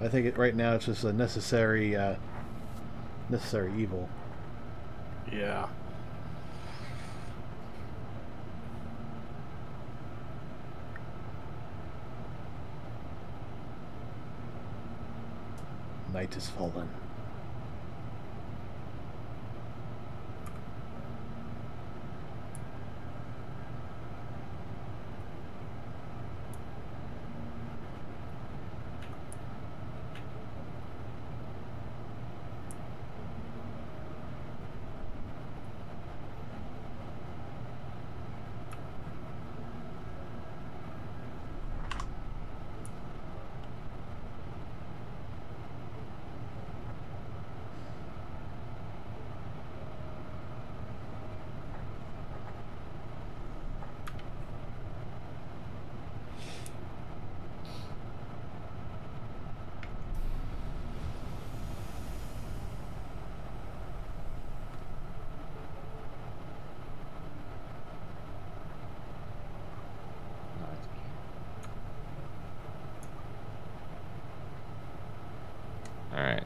I think right now it's just a necessary evil. Yeah. Night has fallen. All right.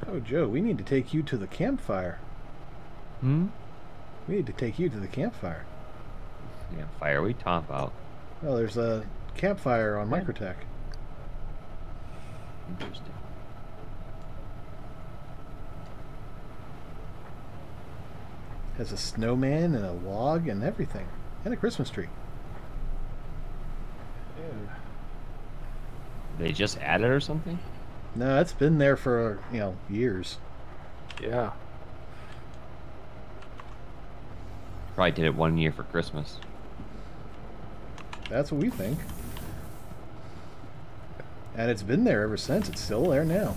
Oh, Joe, we need to take you to the campfire. Hmm? We need to take you to the campfire. Yeah, fire we talk about. Well, there's a campfire on Microtech. Interesting. Has a snowman and a log and everything. And a Christmas tree. They just added or something? No, it's been there for, years. Yeah. Probably did it 1 year for Christmas. That's what we think. And it's been there ever since. It's still there now.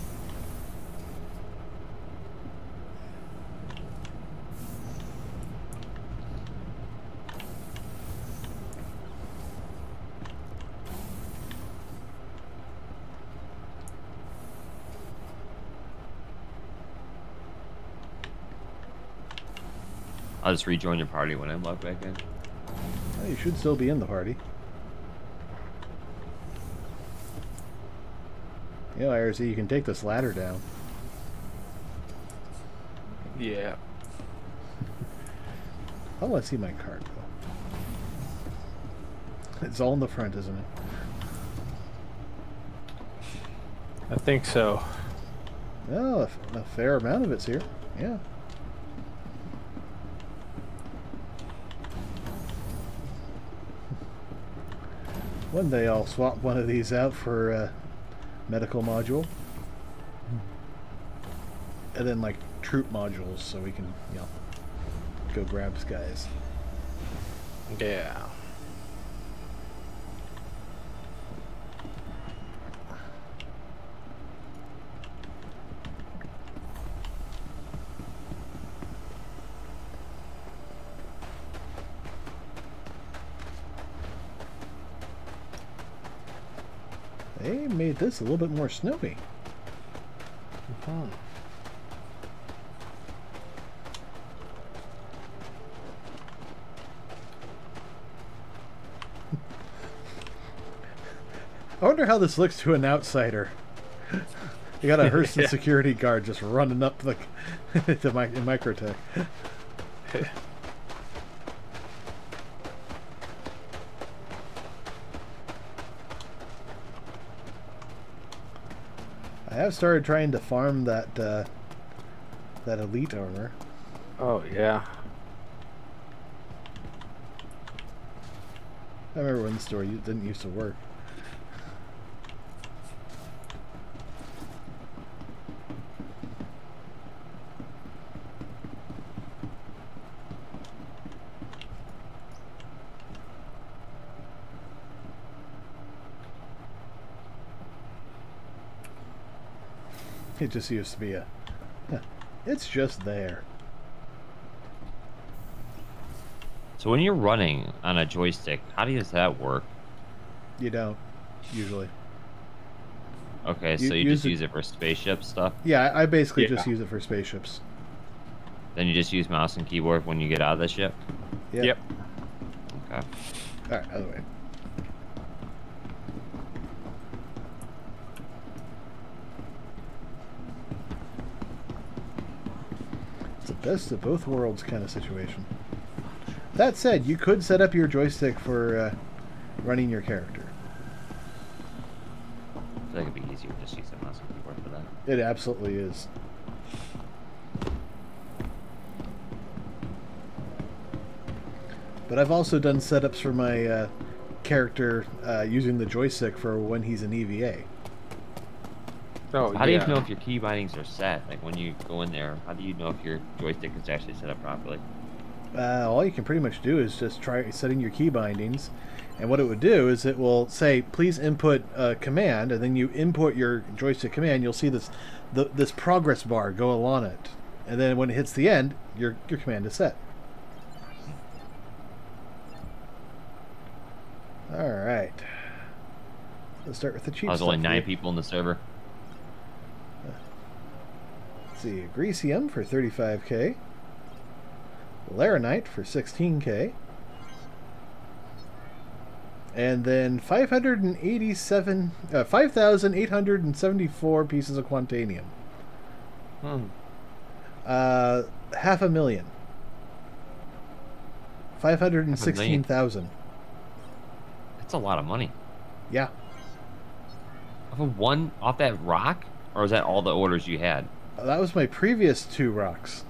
I'll just rejoin your party when I log back in. Oh, You should still be in the party. You know, IRC, you can take this ladder down. Yeah. I want to see my card, though. It's all in the front, isn't it? I think so. Oh, a fair amount of it's here. Yeah. One day I'll swap one of these out for a medical module. And then, like, troop modules so we can, you know, go grab guys. Yeah. They made this a little bit more snowy. I wonder how this looks to an outsider. You got a Hurston security guard just running up like to in Microtech. I have started trying to farm that that elite armor. Oh yeah. I remember when the store didn't used to work. It just used to be a... It's just there. So when you're running on a joystick, how does that work? You don't, usually. Okay, so you just use it for spaceship stuff? Yeah, I basically just use it for spaceships. Then you just use mouse and keyboard when you get out of the ship? Yep. Okay. Alright, other way. Best of both worlds kind of situation. That said, you could set up your joystick for running your character. I feel like it'd be easier to just use a mouse and keyboard for that. It absolutely is. But I've also done setups for my character using the joystick for when he's an EVA. Oh, how do you know if your key bindings are set? Like when you go in there, how do you know if your joystick is actually set up properly? All you can pretty much do is just try setting your key bindings, and what it would do is it will say, "Please input a command," and then you input your joystick command. You'll see this progress bar go along it, and then when it hits the end, your command is set. All right. Let's start with the cheap There's stuff. only 9 people in the server. Let's see, Grecium for 35k, Laranite for 16k, and then 5,874 pieces of Quantanium. $500,000. 516,000. That's a lot of money. Yeah. Off that rock? Or is that all the orders you had? That was my previous 2 rocks.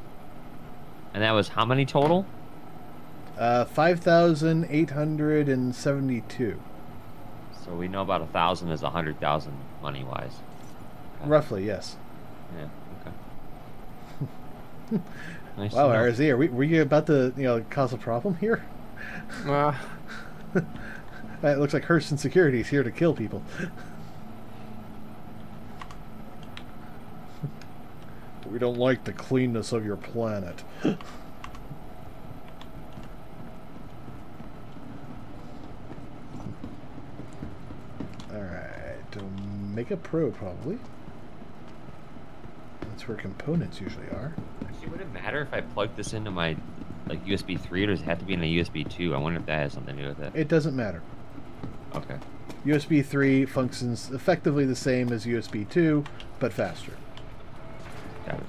And that was how many total? 5,872. So we know about 1,000 is 100,000 money-wise. Okay. Roughly, yes. Yeah, okay. Nice Wow, to know. RZ, were you about to cause a problem here? It looks like Hurston Security is here to kill people. We don't like the cleanness of your planet. Alright, make a pro probably. That's where components usually are. Actually, would it matter if I plug this into my like USB 3, or does it have to be in a USB 2? I wonder if that has something to do with it. It doesn't matter. Okay. USB 3 functions effectively the same as USB 2, but faster. Got it.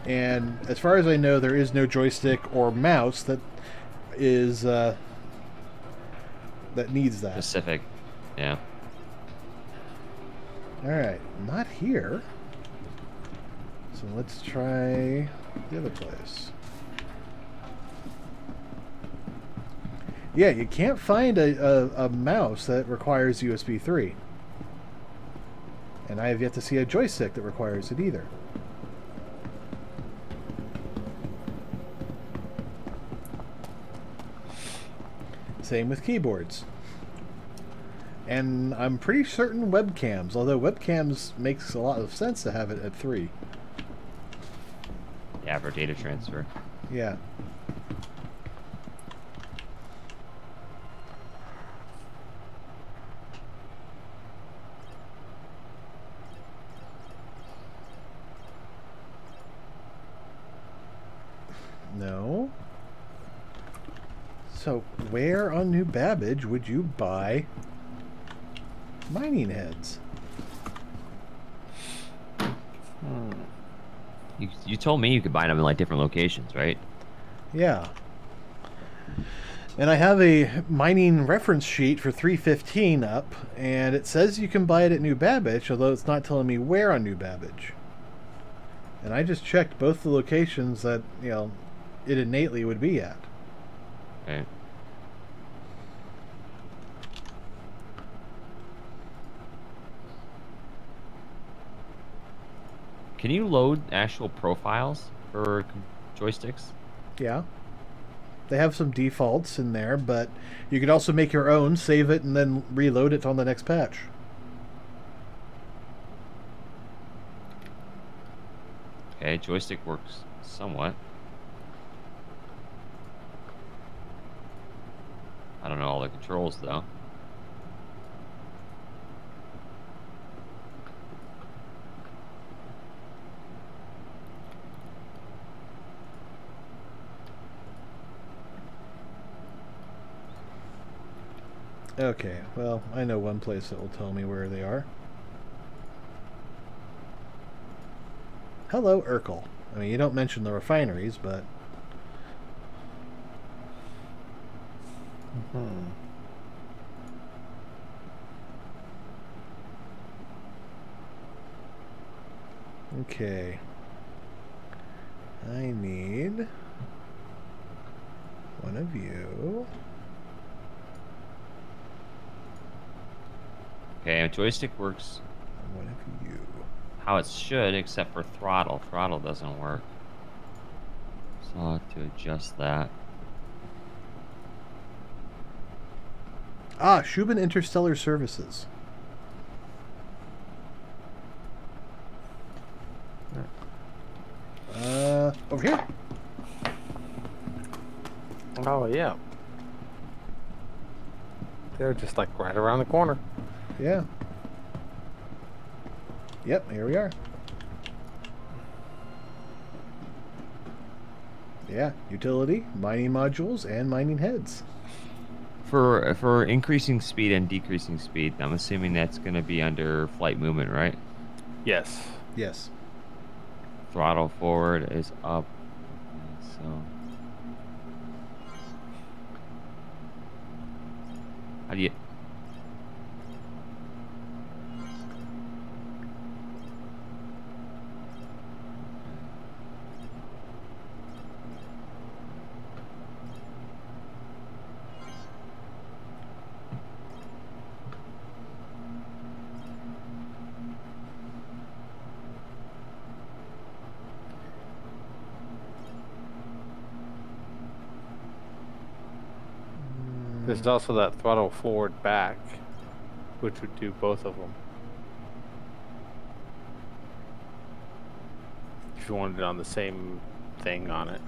And as far as I know, there is no joystick or mouse that is that needs that. Specific. Yeah. Alright, not here. So let's try the other place. Yeah, you can't find a mouse that requires USB 3. And I have yet to see a joystick that requires it either. Same with keyboards. And I'm pretty certain webcams, although webcams makes a lot of sense to have it at 3. Yeah, for data transfer. Yeah. No. So, where on New Babbage would you buy mining heads? You told me you could buy them in like different locations, right? Yeah. And I have a mining reference sheet for 315 up, and it says you can buy it at New Babbage, although it's not telling me where on New Babbage. And I just checked both the locations that, you know, it innately would be at. Okay. Can you load actual profiles for joysticks? Yeah. They have some defaults in there, but you could also make your own, save it, and then reload it on the next patch. Okay, joystick works somewhat. I don't know all the controls though. Okay, well, I know one place that will tell me where they are. Hello, Urkel. I mean, you don't mention the refineries, but... Okay. I need one of you. Okay, a joystick works One of you. how it should, except for throttle. Throttle doesn't work. So I'll have to adjust that. Ah, Shubin Interstellar Services. Over here. Oh, yeah. They're just like right around the corner. Yeah. Yep, here we are. Yeah, utility, mining modules, and mining heads. For increasing speed and decreasing speed, I'm assuming that's going to be under flight movement, right? Yes. Yes. Throttle forward is up. So how do you... There's also that throttle forward back, which would do both of them. If you wanted it on the same thing on it.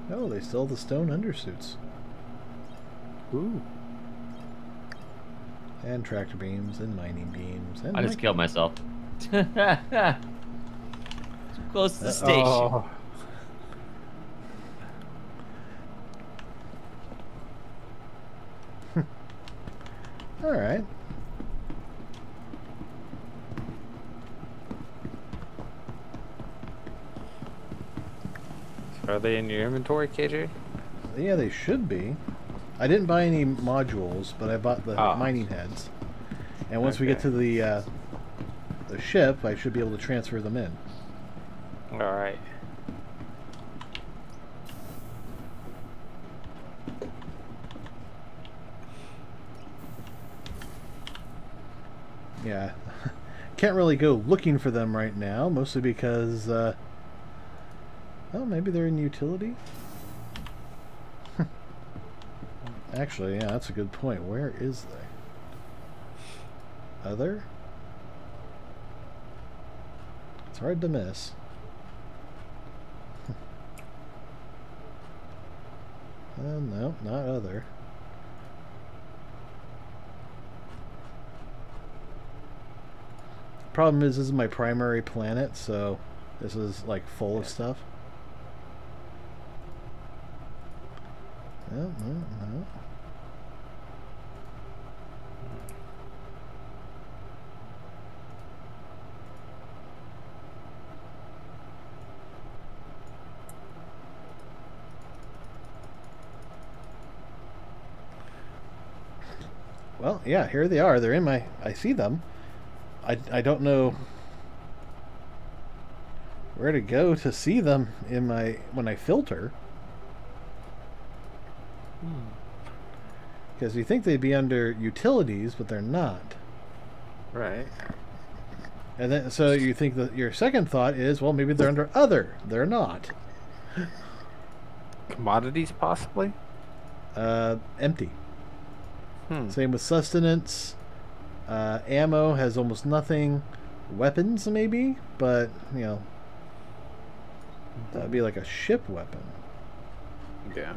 Oh, Oh, they still have the stone undersuits. Ooh. And tractor beams and mining beams. And I just killed myself. Too close to the station. Oh. Alright. Are they in your inventory, KJ? Yeah, they should be. I didn't buy any modules, but I bought the Oh. mining heads. And once we get to the ship, I should be able to transfer them in. All right. Yeah. Can't really go looking for them right now, mostly because, oh, maybe they're in utility? Actually, yeah, that's a good point. Where is they? Other? It's hard to miss. No, not other. Problem is, this is my primary planet, so this is like full of stuff. No. Well, yeah, here they are. They're in my... I see them. I don't know where to go to see them in my... when I filter. Because you think they'd be under utilities, but they're not. Right. And then, so you think that your second thought is, well, maybe they're under other. They're not. Commodities, possibly? Empty. Same with sustenance. Ammo has almost nothing. Weapons, maybe, but, you know, that would be like a ship weapon. Yeah.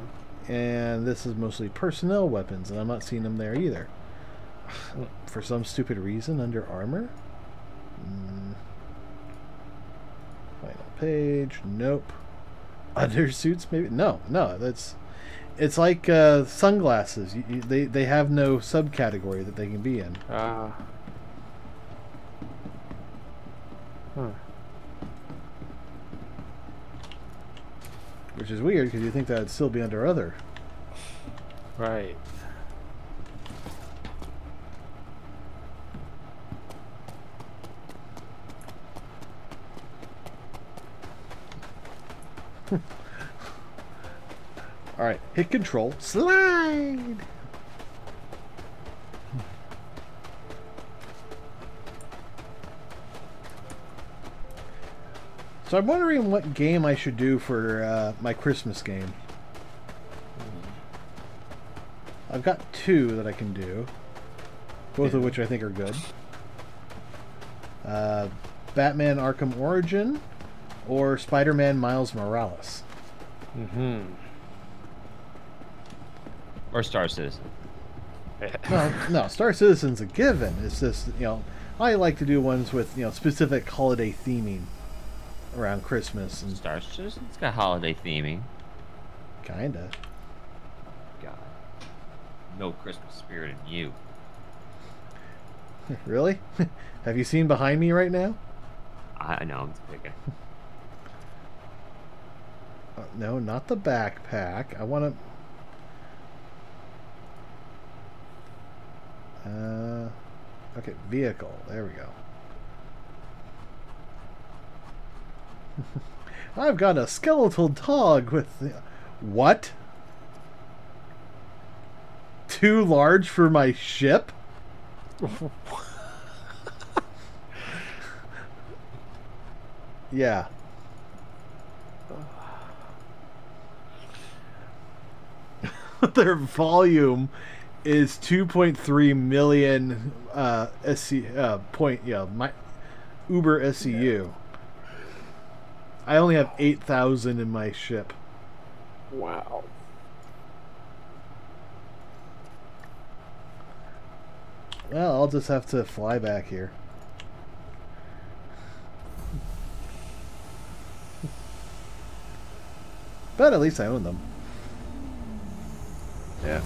And this is mostly personnel weapons, and I'm not seeing them there either. For some stupid reason, under armor? Final page. Nope. Undersuits, maybe? No, that's... It's like sunglasses. They have no subcategory that they can be in. Which is weird, because you think that would still be under other. Right. Alright, hit control, slide! So I'm wondering what game I should do for my Christmas game. I've got two that I can do, both of which I think are good. Batman Arkham Origin or Spider-Man Miles Morales. Or Star Citizen. No, Star Citizen's a given. It's just, you know, I like to do ones with, you know, specific holiday theming around Christmas. And Star Citizen's got holiday theming. Kinda. God. No Christmas spirit in you. Really? Have you seen behind me right now? I know, I'm just picking. No, not the backpack. I want to... okay, vehicle. There we go. I've got a skeletal dog with... What? Too large for my ship? Yeah. Their volume is 2.3 million my Uber SCU. I only have 8,000 in my ship. Wow. Well, I'll just have to fly back here. But at least I own them. Yeah.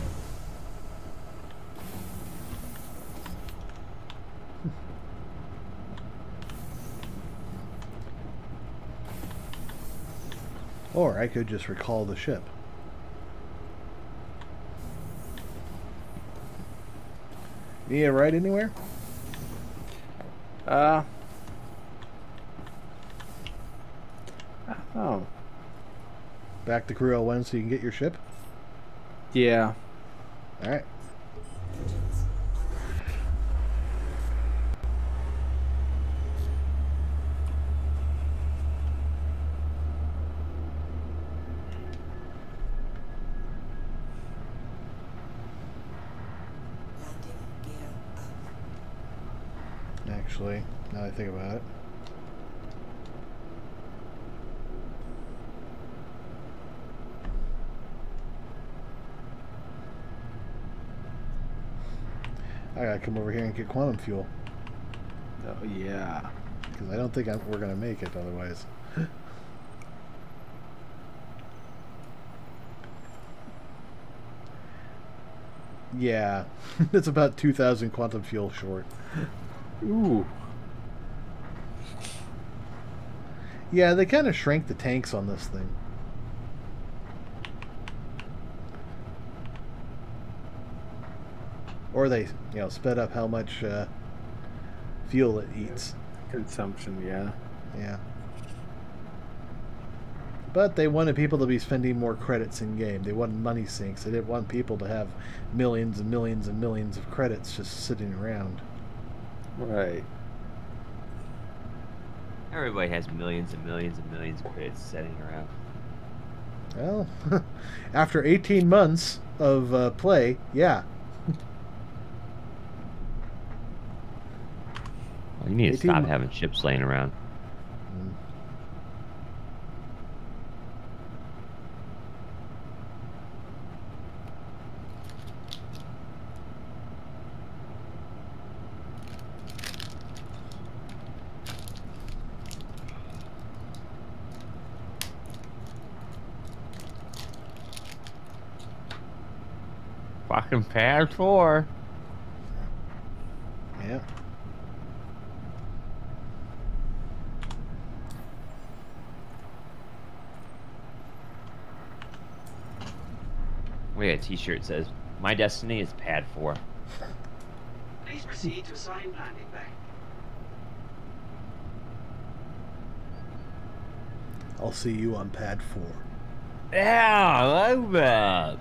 Or I could just recall the ship. You need a ride anywhere? Oh. Back to Crew L1 so you can get your ship? Yeah. Alright. Actually, now that I think about it. I gotta come over here and get quantum fuel. Oh, yeah. Because I don't think we're gonna make it otherwise. Yeah, it's about 2,000 quantum fuel short. Ooh. Yeah, they kind of shrank the tanks on this thing. Or they, sped up how much fuel it eats. Consumption, yeah. Yeah. But they wanted people to be spending more credits in game. They wanted money sinks. They didn't want people to have millions and millions and millions of credits just sitting around. Right. Everybody has millions and millions and millions of credits sitting around. Well, after 18 months of play, yeah. Well, you need to 18 stop having ships laying around. Fucking pad 4. Yeah. We got a t-shirt that says, "My destiny is pad 4." Please proceed to assign landing bay. I'll see you on pad 4. Yeah, I like that.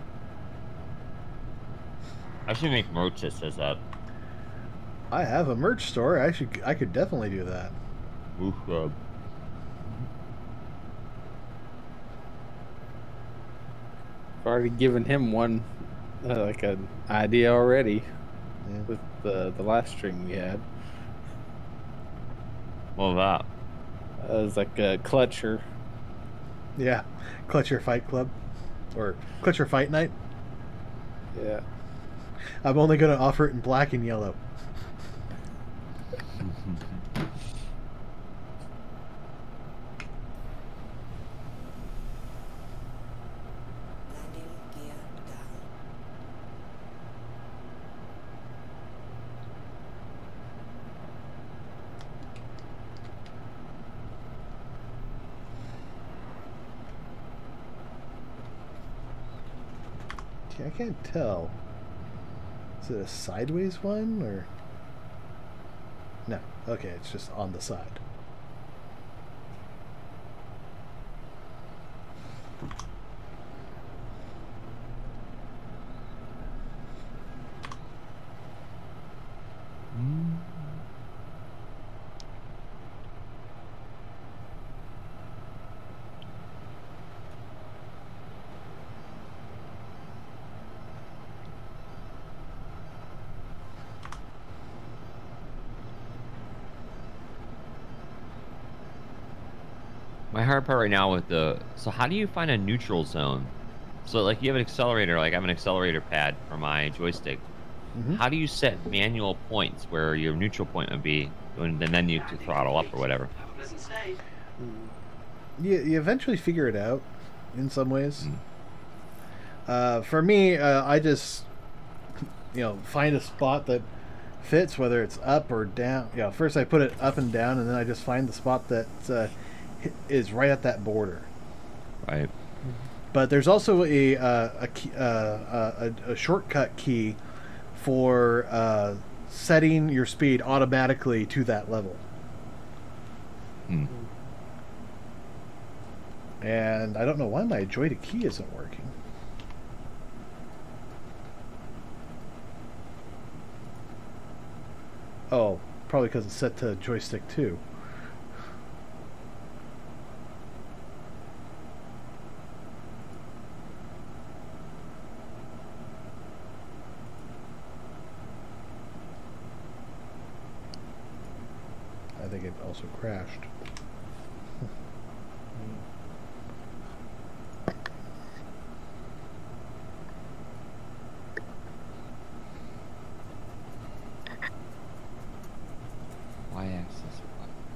I should make merch that says that. I have a merch store. I could definitely do that. Oof, I've already given him one, like an idea already Yeah. with the last stream we had. What was It was like a clutcher. Yeah. Clutcher Fight Club. Or Clutcher Fight Night. Yeah. I'm only going to offer it in black and yellow. that? I can't tell. Is it a sideways one or? No. Okay, it's just on the side. My hard part right now with the... So how do you find a neutral zone? So like you have an accelerator, like I have an accelerator pad for my joystick. Mhm. How do you set manual points where your neutral point would be, and then you to throttle up or whatever? Have a pleasant stay. You eventually figure it out in some ways. Mm. For me, I just find a spot that fits, whether it's up or down. First I put it up and down, and then I just find the spot that is right at that border. Right. But there's also a shortcut key for setting your speed automatically to that level. Hmm. And I don't know why my Joystick key isn't working. Oh, probably because it's set to Joystick 2. I think it also crashed. Y-axis.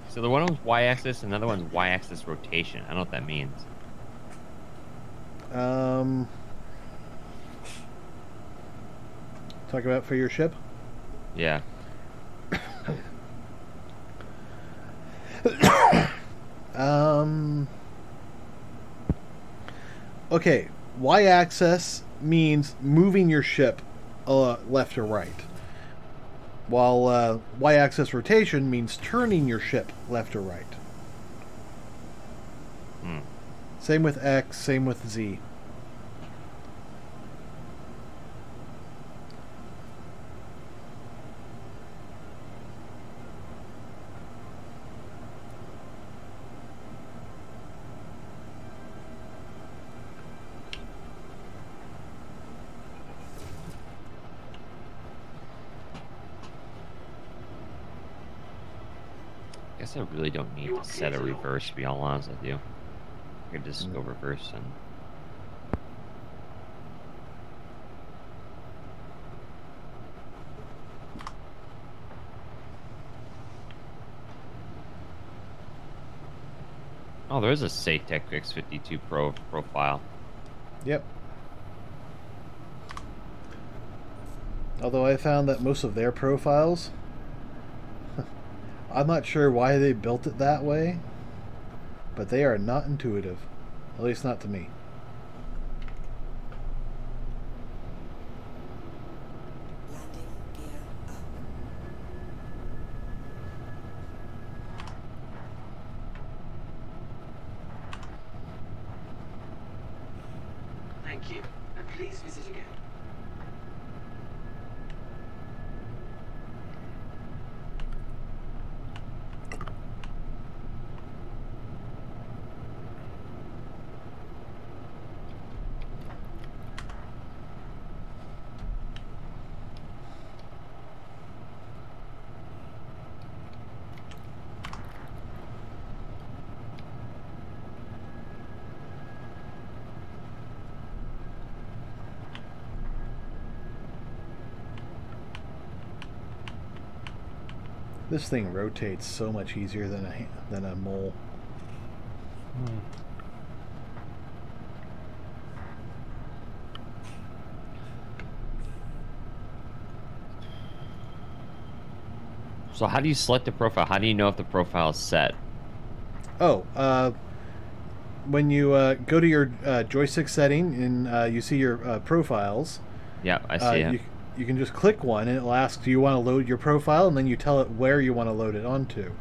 So the one was y-axis, and the other one's y-axis rotation. I don't know what that means. Talk about for your ship? Yeah. Okay, y-axis means moving your ship left or right, while y-axis rotation means turning your ship left or right. Hmm. Same with X, same with Z. I guess I really don't need to set a reverse, to be all honest with you. I could just go reverse and... Oh, there is a Saytech X52 Pro profile. Yep. Although I found that most of their profiles, I'm not sure why they built it that way, but they are not intuitive. At least not to me. Thank you, and please visit again. This thing rotates so much easier than a mole. So how do you select the profile? How do you know if the profile is set? Oh, when you go to your joystick setting and you see your profiles, Yeah, I see it. you can just click one and it'll ask, do you want to load your profile? And then you tell it where you want to load it onto.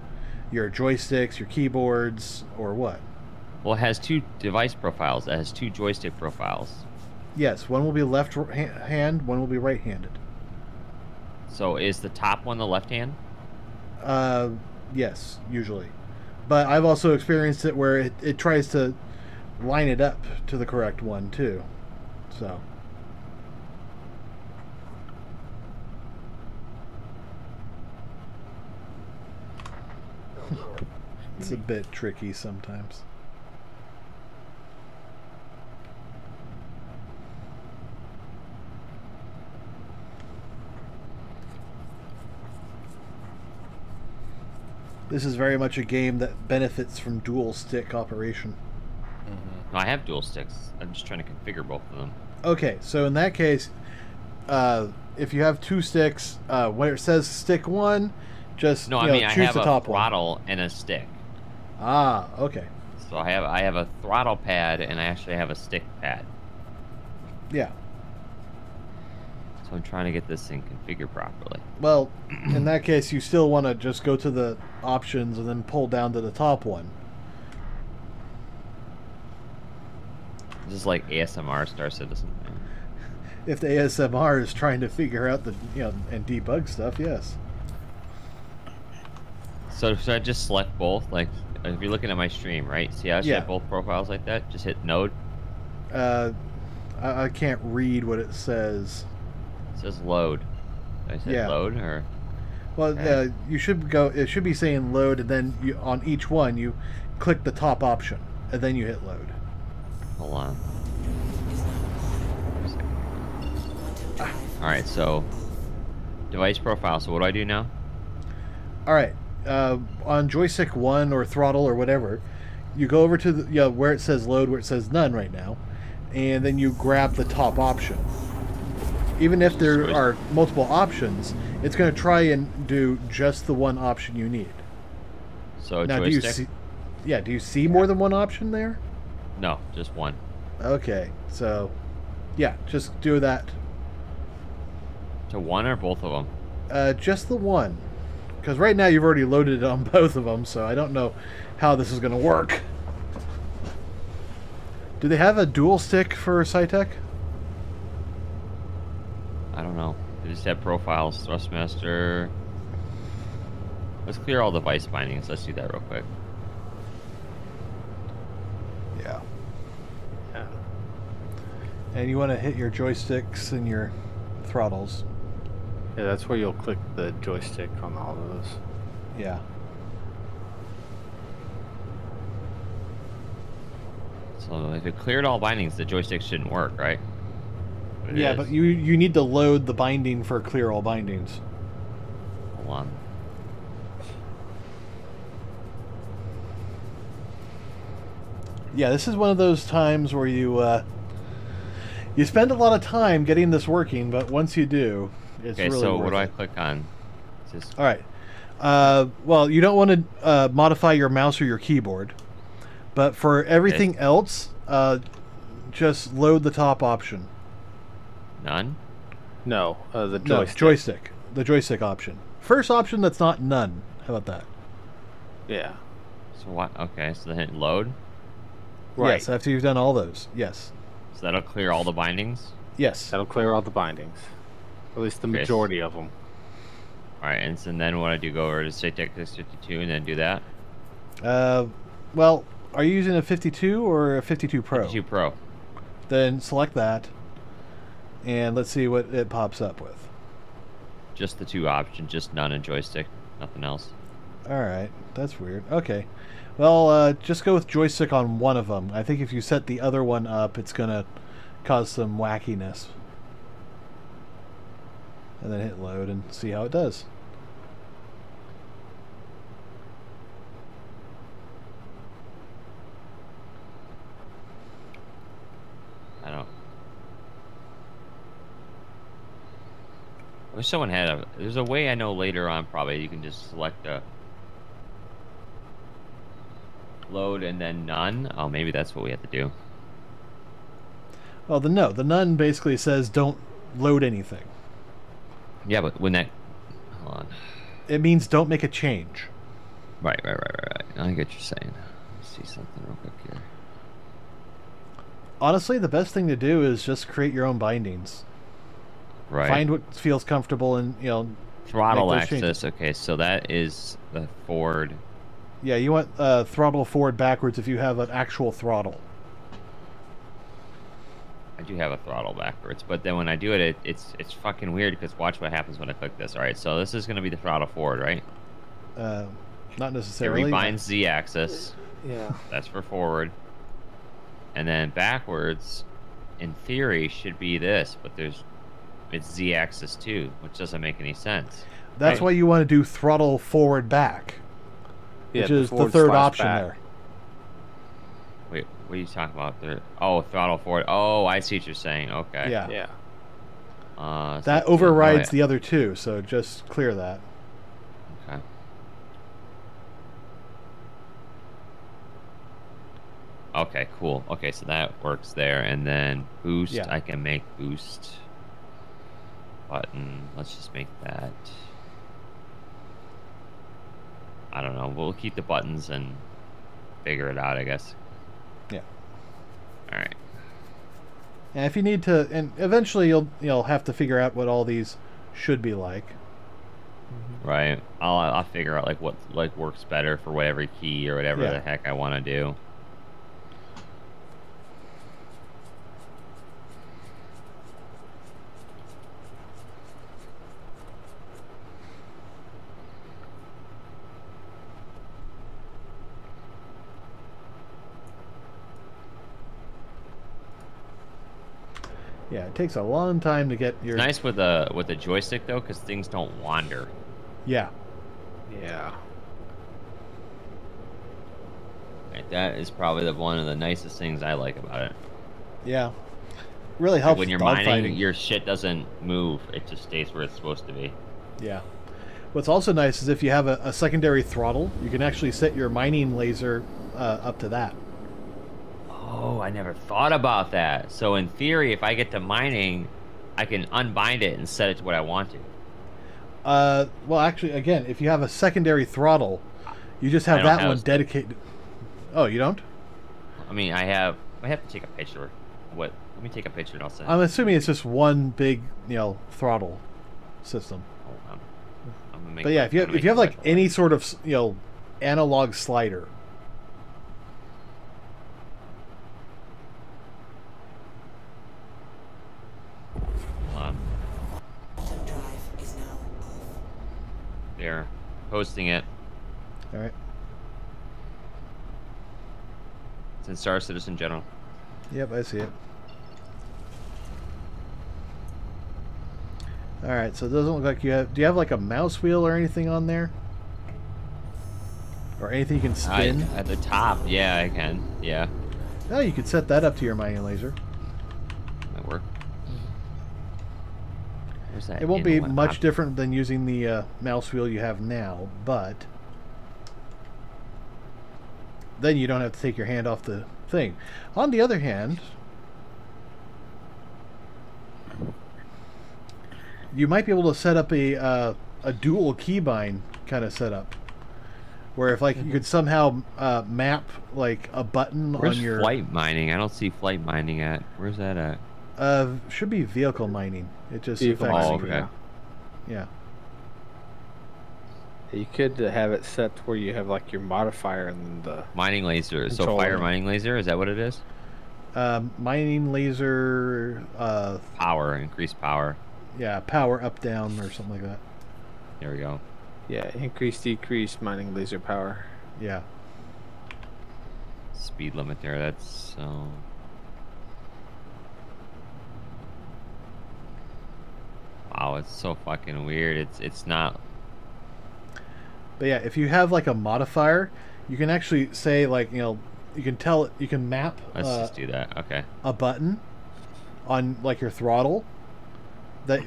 Your joysticks, your keyboards, or what? Well, it has two device profiles. It has two joystick profiles. Yes, one will be left hand, one will be right-handed. So is the top one the left hand? Yes, usually. But I've also experienced it where it tries to line it up to the correct one, too. So... it's a bit tricky sometimes. This is very much a game that benefits from dual stick operation. No, I have dual sticks. I'm just trying to configure both of them. Okay, so in that case, if you have 2 sticks, where it says stick 1, just No, you I know, mean I choose have the a top one. throttle and a stick. Ah, okay. So I have a throttle pad and I actually have a stick pad. Yeah. So I'm trying to get this thing configured properly. Well, in that case, you still want to just go to the options and then pull down to the top one. This is like ASMR Star Citizen. If the ASMR is trying to figure out the, and debug stuff, yes. So should I just select both? Like, if you're looking at my stream, right? See how I should have both profiles like that? Just hit node. I can't read what it says. It says load. Did I say load or? Well, Okay. you should go. It should be saying load, and then on each one you click the top option, and then you hit load. Hold on. All right, so device profile. So what do I do now? All right, on joystick 1 or throttle or whatever, you go over to the where it says load, where it says none right now, and then you grab the top option. Even if there are multiple options, it's going to try and do just the one option you need. So Now, joystick? do you see? Yeah, do you see more than one option there? No, just one. Okay, so yeah, just do that. To one or both of them? Just the one, because right now you've already loaded it on both of them, so I don't know how this is going to work. Do they have a dual stick for SciTech? I don't know. They just have profiles, Thrustmaster. Let's clear all device bindings. Let's do that real quick. Yeah. And you want to hit your joysticks and your throttles. Yeah, that's where you'll click the joystick on all of those. Yeah. So if it cleared all bindings, the joystick shouldn't work, right? But it Yeah, is. but you need to load the binding for clear all bindings. Hold on. Yeah, this is one of those times where you spend a lot of time getting this working, but once you do, it's Okay, really so worth what do I it. click on? Just All right. Well, you don't want to modify your mouse or your keyboard, but for everything else, just load the top option. none? No, the No, joystick. joystick. The joystick option. First option that's not none. How about that? Yeah. So what? Okay, so then hit load. Right. Yes, after you've done all those. Yes. So that'll clear all the bindings. Yes. That'll clear all the bindings. At least the Okay. majority of them. All right, and so then what I do, go over to SciTech 52 and then do that. Well, are you using a 52 or a 52 Pro? 52 Pro. Then select that, and let's see what it pops up with. Just the two options, just none and joystick, nothing else. All right, that's weird. Okay, well, just go with joystick on one of them. I think if you set the other one up, it's gonna cause some wackiness. And then hit load and see how it does. I don't. I wish someone had a. There's a way I know later on probably you can just select a load and then none. Oh, maybe that's what we have to do. Well, the none basically says don't load anything. Yeah, but when that. Hold on. It means don't make a change. Right. I get what you're saying. Let's see something real quick here. Honestly, the best thing to do is just create your own bindings. Right. Find what feels comfortable and, Throttle make those access. changes. Okay, so that is the forward. Yeah, you want throttle forward backwards if you have an actual throttle. I do have a throttle backwards, but then when I do it, it's fucking weird because watch what happens when I click this. All right, so this is going to be the throttle forward, right? Not It necessarily. rebinds Z-axis. Yeah. That's for forward. And then backwards, in theory, should be this, but it's Z-axis too, which doesn't make any sense. That's right? why you want to do throttle forward back. which is the forward third slash option back. there. Wait, what are you talking about there? Oh, throttle forward. Oh, I see what you're saying. Okay. Yeah. Yeah. That so- overrides oh, the other two, so just clear that. Okay. Okay, cool. Okay, so that works there. And then boost, Yeah. I can make boost button. Let's just make that. I don't know. We'll keep the buttons and figure it out, I guess. Yeah. All right. And if you need to, and eventually you'll have to figure out what all these should be like. Right. I'll figure out like what like works better for whatever key or whatever Yeah. the heck I want to do. Yeah, it takes a long time to get your. It's nice with a joystick though, because things don't wander. Yeah. Yeah. Right, that is probably one of the nicest things I like about it. Yeah. Really Like helps when you're dogfighting. mining, your shit doesn't move; it just stays where it's supposed to be. Yeah. What's also nice is if you have a secondary throttle, you can actually set your mining laser up to that. Oh, I never thought about that. So in theory, if I get to mining, I can unbind it and set it to what I want to. Well, actually, again, if you have a secondary throttle, you just have I don't that have one a- dedicated. Oh, you don't? I mean, I have to take a picture. What? Let me take a picture and I'll send. I'm assuming it's just one big, throttle system. I'm gonna make But yeah, my- if you I'm gonna if you have make like my- any sort of analog slider, Hold on. Drive is now off. There, posting it. all right. It's in Star Citizen General. Yep, I see it. All right, so it doesn't look like you have. Do you have like a mouse wheel or anything on there, or anything you can spin? At the top, yeah, I can. Yeah, No, you could set that up to your mining laser. that work. Where's that? It won't be in one much op- different than using the mouse wheel you have now, but then you don't have to take your hand off the thing. On the other hand, you might be able to set up a dual keybind kind of setup, where if like you could somehow map like a button Where's on your flight mining? I don't see flight mining at. Where's that at? should be vehicle mining. It just Vehicle affects Oh, mining, okay. yeah. You could have it set to where you have like your modifier and the Mining laser. So Control fire it. mining laser. Is that what it is? Mining laser, Power, increased power. yeah, power up down or something like that. There we go. increase decrease mining laser power. Yeah. Speed limit there. That's so. Wow, it's so fucking weird. It's not. But yeah, if you have like a modifier, you can actually say like, you can tell it, you can map Let's just do that. Okay. a button on like your throttle that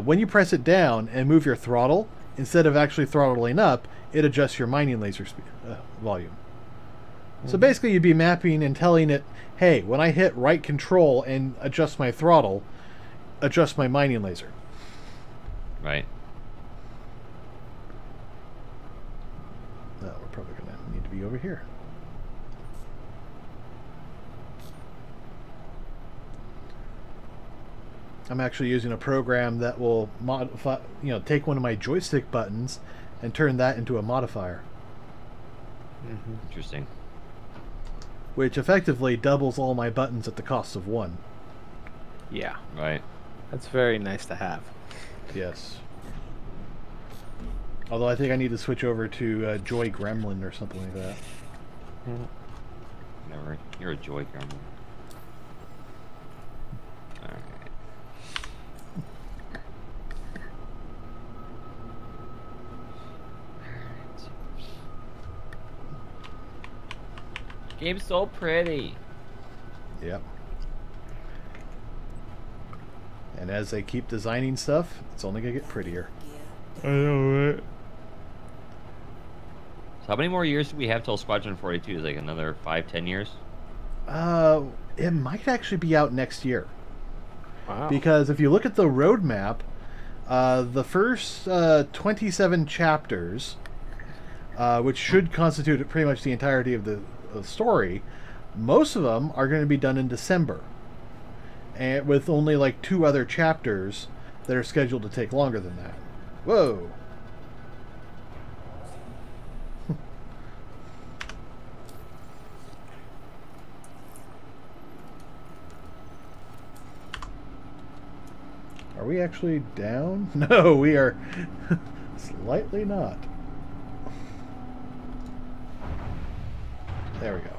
when you press it down and move your throttle, instead of actually throttling up, it adjusts your mining laser volume. So basically you'd be mapping and telling it, hey, when I hit right control and adjust my throttle, adjust my mining laser. Right. No, we're probably going to need to be over here. I'm actually using a program that will modify, take one of my joystick buttons and turn that into a modifier, Interesting. which effectively doubles all my buttons at the cost of one. Yeah, Right. that's very nice to have. Yes. Although I think I need to switch over to Joy Gremlin or something like that. Never. You're a joy gremlin. All right. game's so pretty. Yep. And as they keep designing stuff, it's only gonna get prettier. I know, right? So how many more years do we have till Squadron 42? Is like another 5-10 years? It might actually be out next year. Wow. Because if you look at the roadmap, the first 27 chapters, which should constitute pretty much the entirety of the story, most of them are going to be done in December, and with only like 2 other chapters that are scheduled to take longer than that. Whoa! Are we actually down? No, we are slightly not. There we go.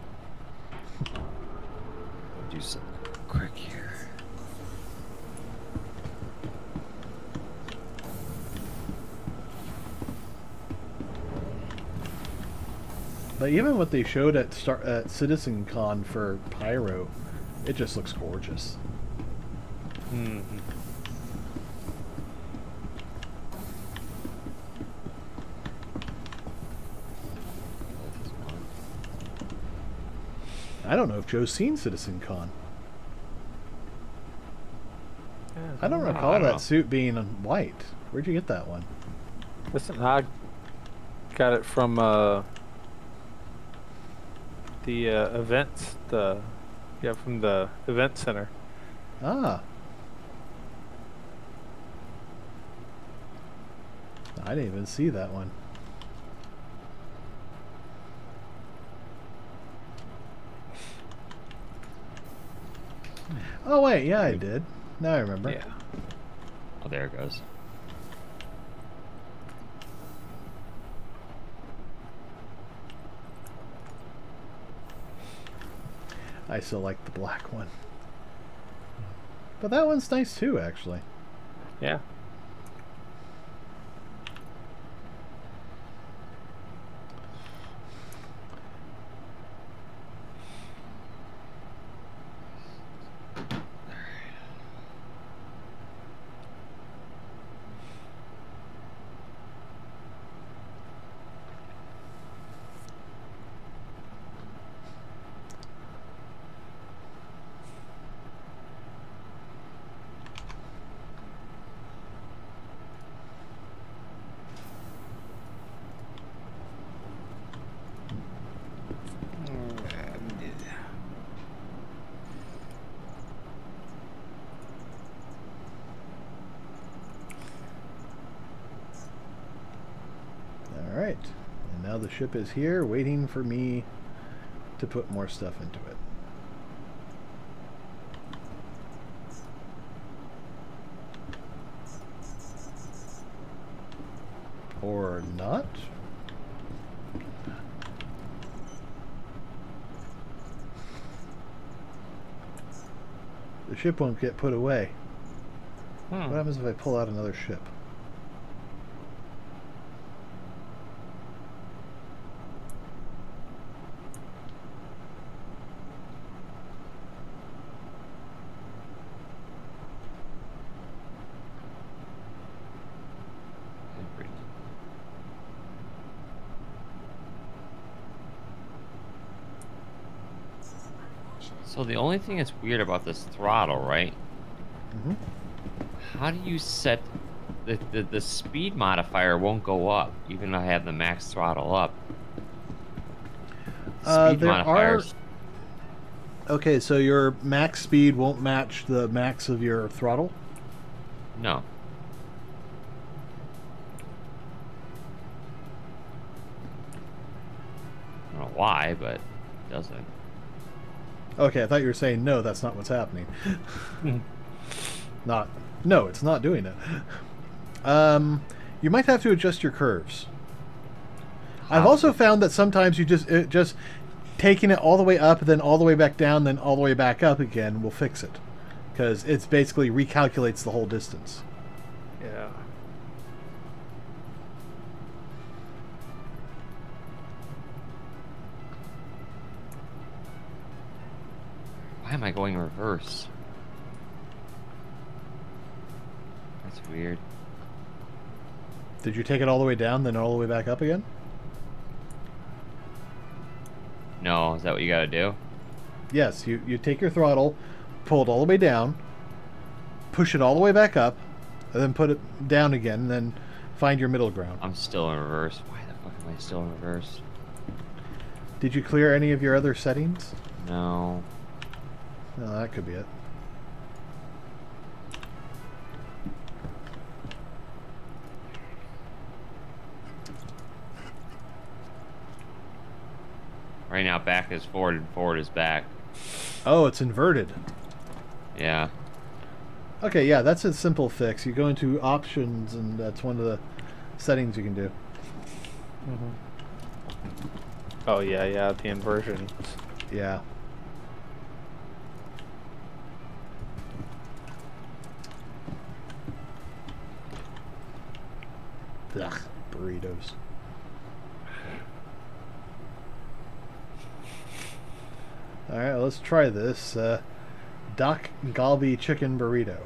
Do something quick here. But even what they showed at Citizen Con for Pyro, it just looks gorgeous. Mm-hmm. I don't know if Joe's seen Citizen Con. I don't recall that suit being white. Where'd you get that one? Listen, I got it from the events. From the event center. Ah. I didn't even see that one. Oh wait, yeah, I did. Now I remember. Yeah. Oh, there it goes. I still like the black one. But that one's nice too, actually. Yeah. Alright. And now the ship is here, waiting for me to put more stuff into it. Or not. The ship won't get put away. What happens if I pull out another ship? So the only thing that's weird about this throttle, right? Mm-hmm. How do you set the speed modifier won't go up even though I have the max throttle up? Speed modifiers. Okay, so your max speed won't match the max of your throttle? No. I don't know why, but it doesn't. Okay, I thought you were saying no, that's not what's happening. No, it's not doing it. You might have to adjust your curves. I've also found that sometimes you just taking it all the way up, then all the way back down, then all the way back up again will fix it, because it's basically recalculates the whole distance. Yeah. am I going reverse? That's weird. Did you take it all the way down, then all the way back up again? No, is that what you gotta do? Yes, you take your throttle, pull it all the way down, push it all the way back up, and then put it down again, and then find your middle ground. I'm still in reverse. Why the fuck am I still in reverse? Did you clear any of your other settings? No. No, that could be it. Right now, back is forward and forward is back. Oh, it's inverted. Yeah. Okay, yeah, that's a simple fix. You go into options, and that's one of the settings you can do. Oh yeah, the inversion. Yeah. Ugh, burritos. Alright, let's try this. Doc Galbi chicken burrito.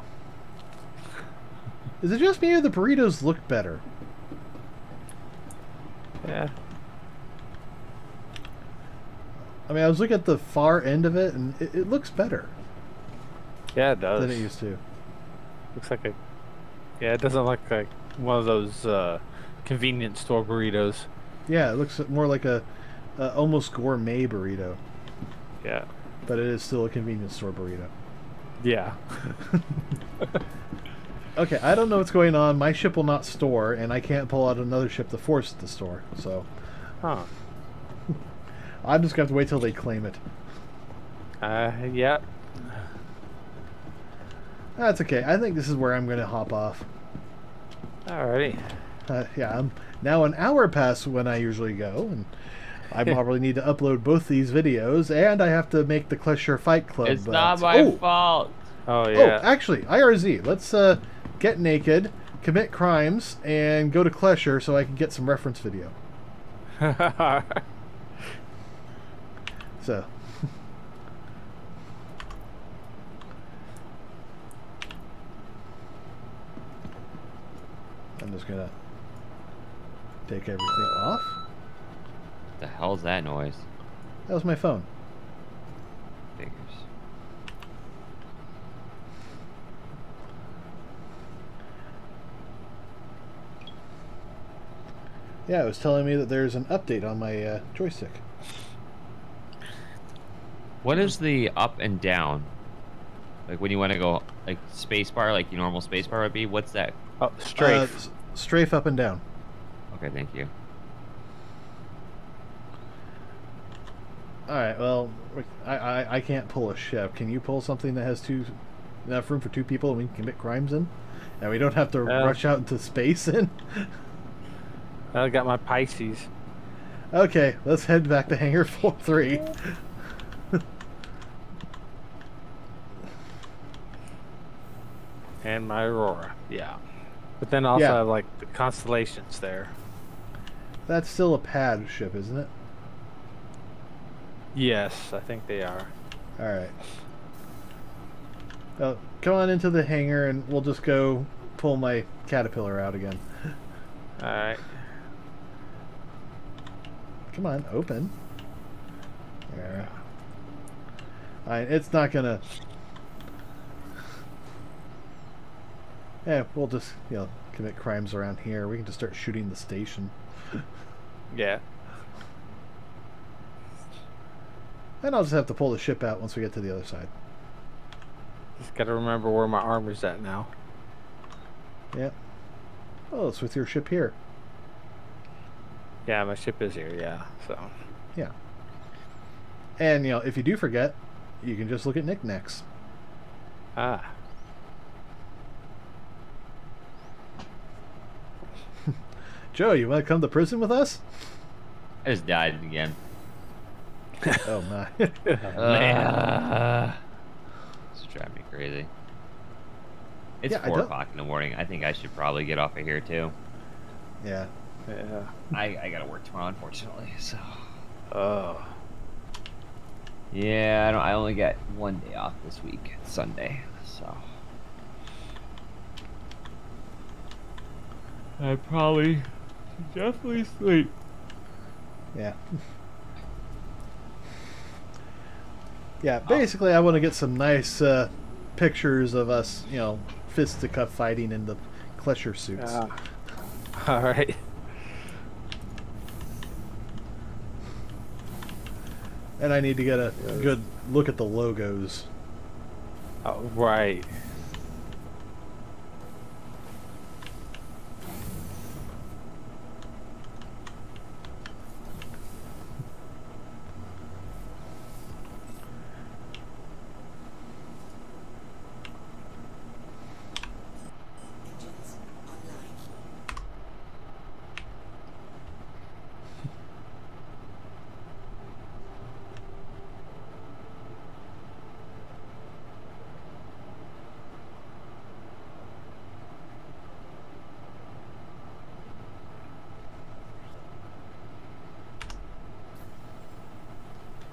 Is it just me or the burritos look better? Yeah. I mean, I was looking at the far end of it, and it looks better Yeah, it does. than it used to. Looks like a. Yeah, it doesn't look like one of those convenience store burritos. Yeah, it looks more like a almost gourmet burrito, Yeah. but it is still a convenience store burrito. Yeah. Okay, I don't know what's going on. My ship will not store, and I can't pull out another ship to force it to store. So Huh. I'm just going to have to wait till they claim it. Yeah. That's okay. I think this is where I'm going to hop off. Alrighty. Yeah, I'm now an hour past when I usually go, and I probably need to upload both these videos, and I have to make the Klesher Fight Club. It's not my fault. Oh yeah. Oh, actually, IRZ. Let's get naked, commit crimes, and go to Klesher so I can get some reference video. So. I'm just gonna take everything off. What the hell's that noise? That was my phone. Figures. Yeah, it was telling me that there's an update on my joystick. What is the up and down? Like when you want to go like spacebar, like your normal spacebar would be. What's that? Oh, strafe. Strafe up and down. Okay, thank you. All right. Well, I can't pull a ship. Can you pull something that has enough room for two people and we can commit crimes in, and we don't have to rush out into space in? I got my Pisces. Okay, let's head back to Hangar 3. And my Aurora. Yeah. But then also I have like the constellations there. That's still a pad ship, isn't it? Yes, I think they are. All right. Well, come on into the hangar, and we'll just go pull my caterpillar out again. All right. Come on, open. There. It's not gonna. Yeah, we'll just commit crimes around here. We can just start shooting the station. Yeah. And I'll just have to pull the ship out once we get to the other side. Just gotta remember where my armor's at now. Yeah. Oh, it's with your ship here. Yeah, my ship is here, yeah. So. Yeah. And, if you do forget, you can just look at knickknacks. Ah. Joe, you want to come to prison with us? I just died again. Oh, my. Man. It's driving me crazy. It's Yeah, 4 o'clock in the morning. I think I should probably get off of here, too. Yeah. Yeah. I gotta work tomorrow, unfortunately, so... Oh. Yeah, I only get one day off this week, Sunday, so I probably should definitely sleep. Yeah. Yeah, basically I want to get some nice pictures of us, you know, fisticuff fighting in the Klesher suits. All right. And I need to get a good look at the logos. Oh, right. Engines online.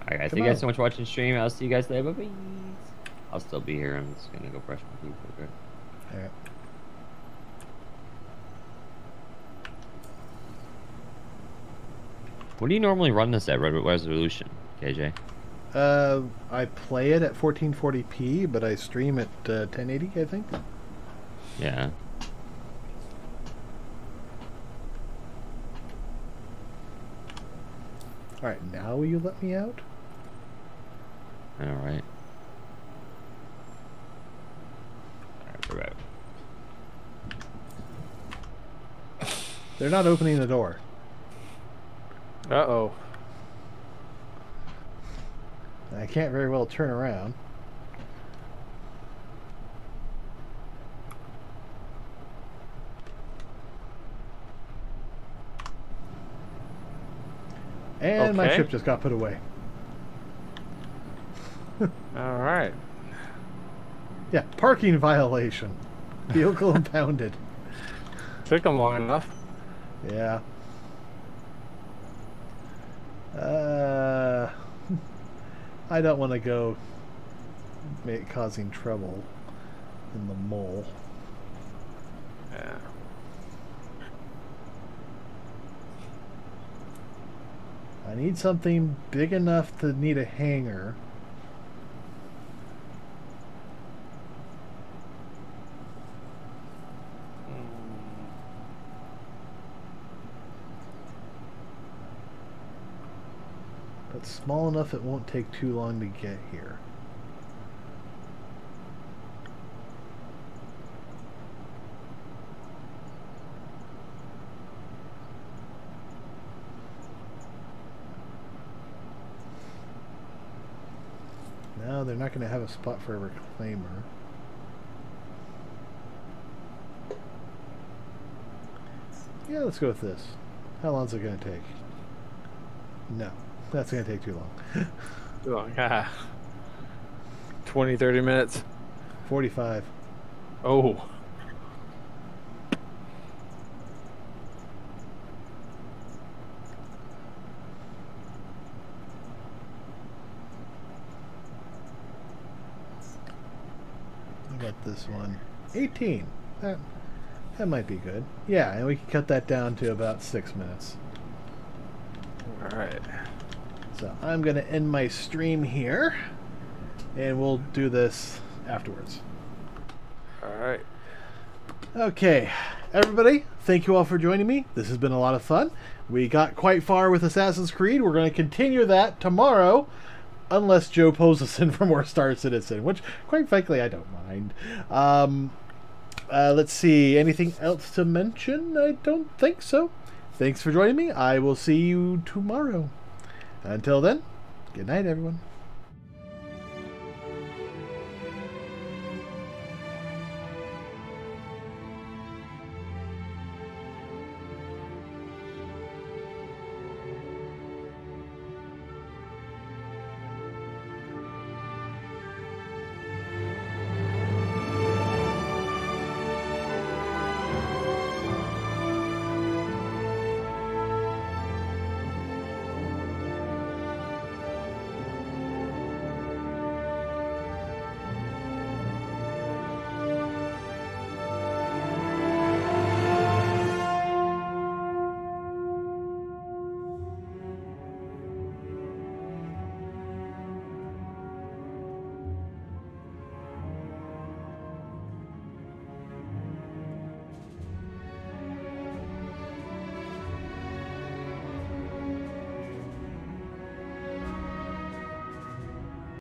Alright guys, Come thank you guys on. so much for watching the stream. I'll see you guys later. Bye-bye. I'll still be here. I'm just gonna go brush my teeth real quick. Alright. What do you normally run this at resolution, KJ? I play it at 1440p, but I stream at 1080, I think. Yeah. Alright, now will you let me out? Alright. Alright, we're back. They're not opening the door. Uh-oh. I can't very well turn around. And my Okay. ship just got put away. All right. Yeah, parking violation. Vehicle impounded. Took them long enough. Yeah. I don't want to go causing trouble in the mole. Yeah. I need something big enough to need a hangar. But small enough it won't take too long to get here. No, they're not going to have a spot for a reclaimer. Yeah, let's go with this. How long is it going to take? No, that's going to take too long. Too long. 20, 30 minutes. 45. Oh. I got this one. 18. That might be good. Yeah, and we can cut that down to about 6 minutes. All right. So I'm going to end my stream here, and we'll do this afterwards. All right. Okay, everybody, thank you all for joining me. This has been a lot of fun. We got quite far with Assassin's Creed. We're going to continue that tomorrow, unless Joe pulls us in for more Star Citizen, which, quite frankly, I don't mind. Let's see, anything else to mention? I don't think so. Thanks for joining me. I will see you tomorrow. Until then, good night, everyone.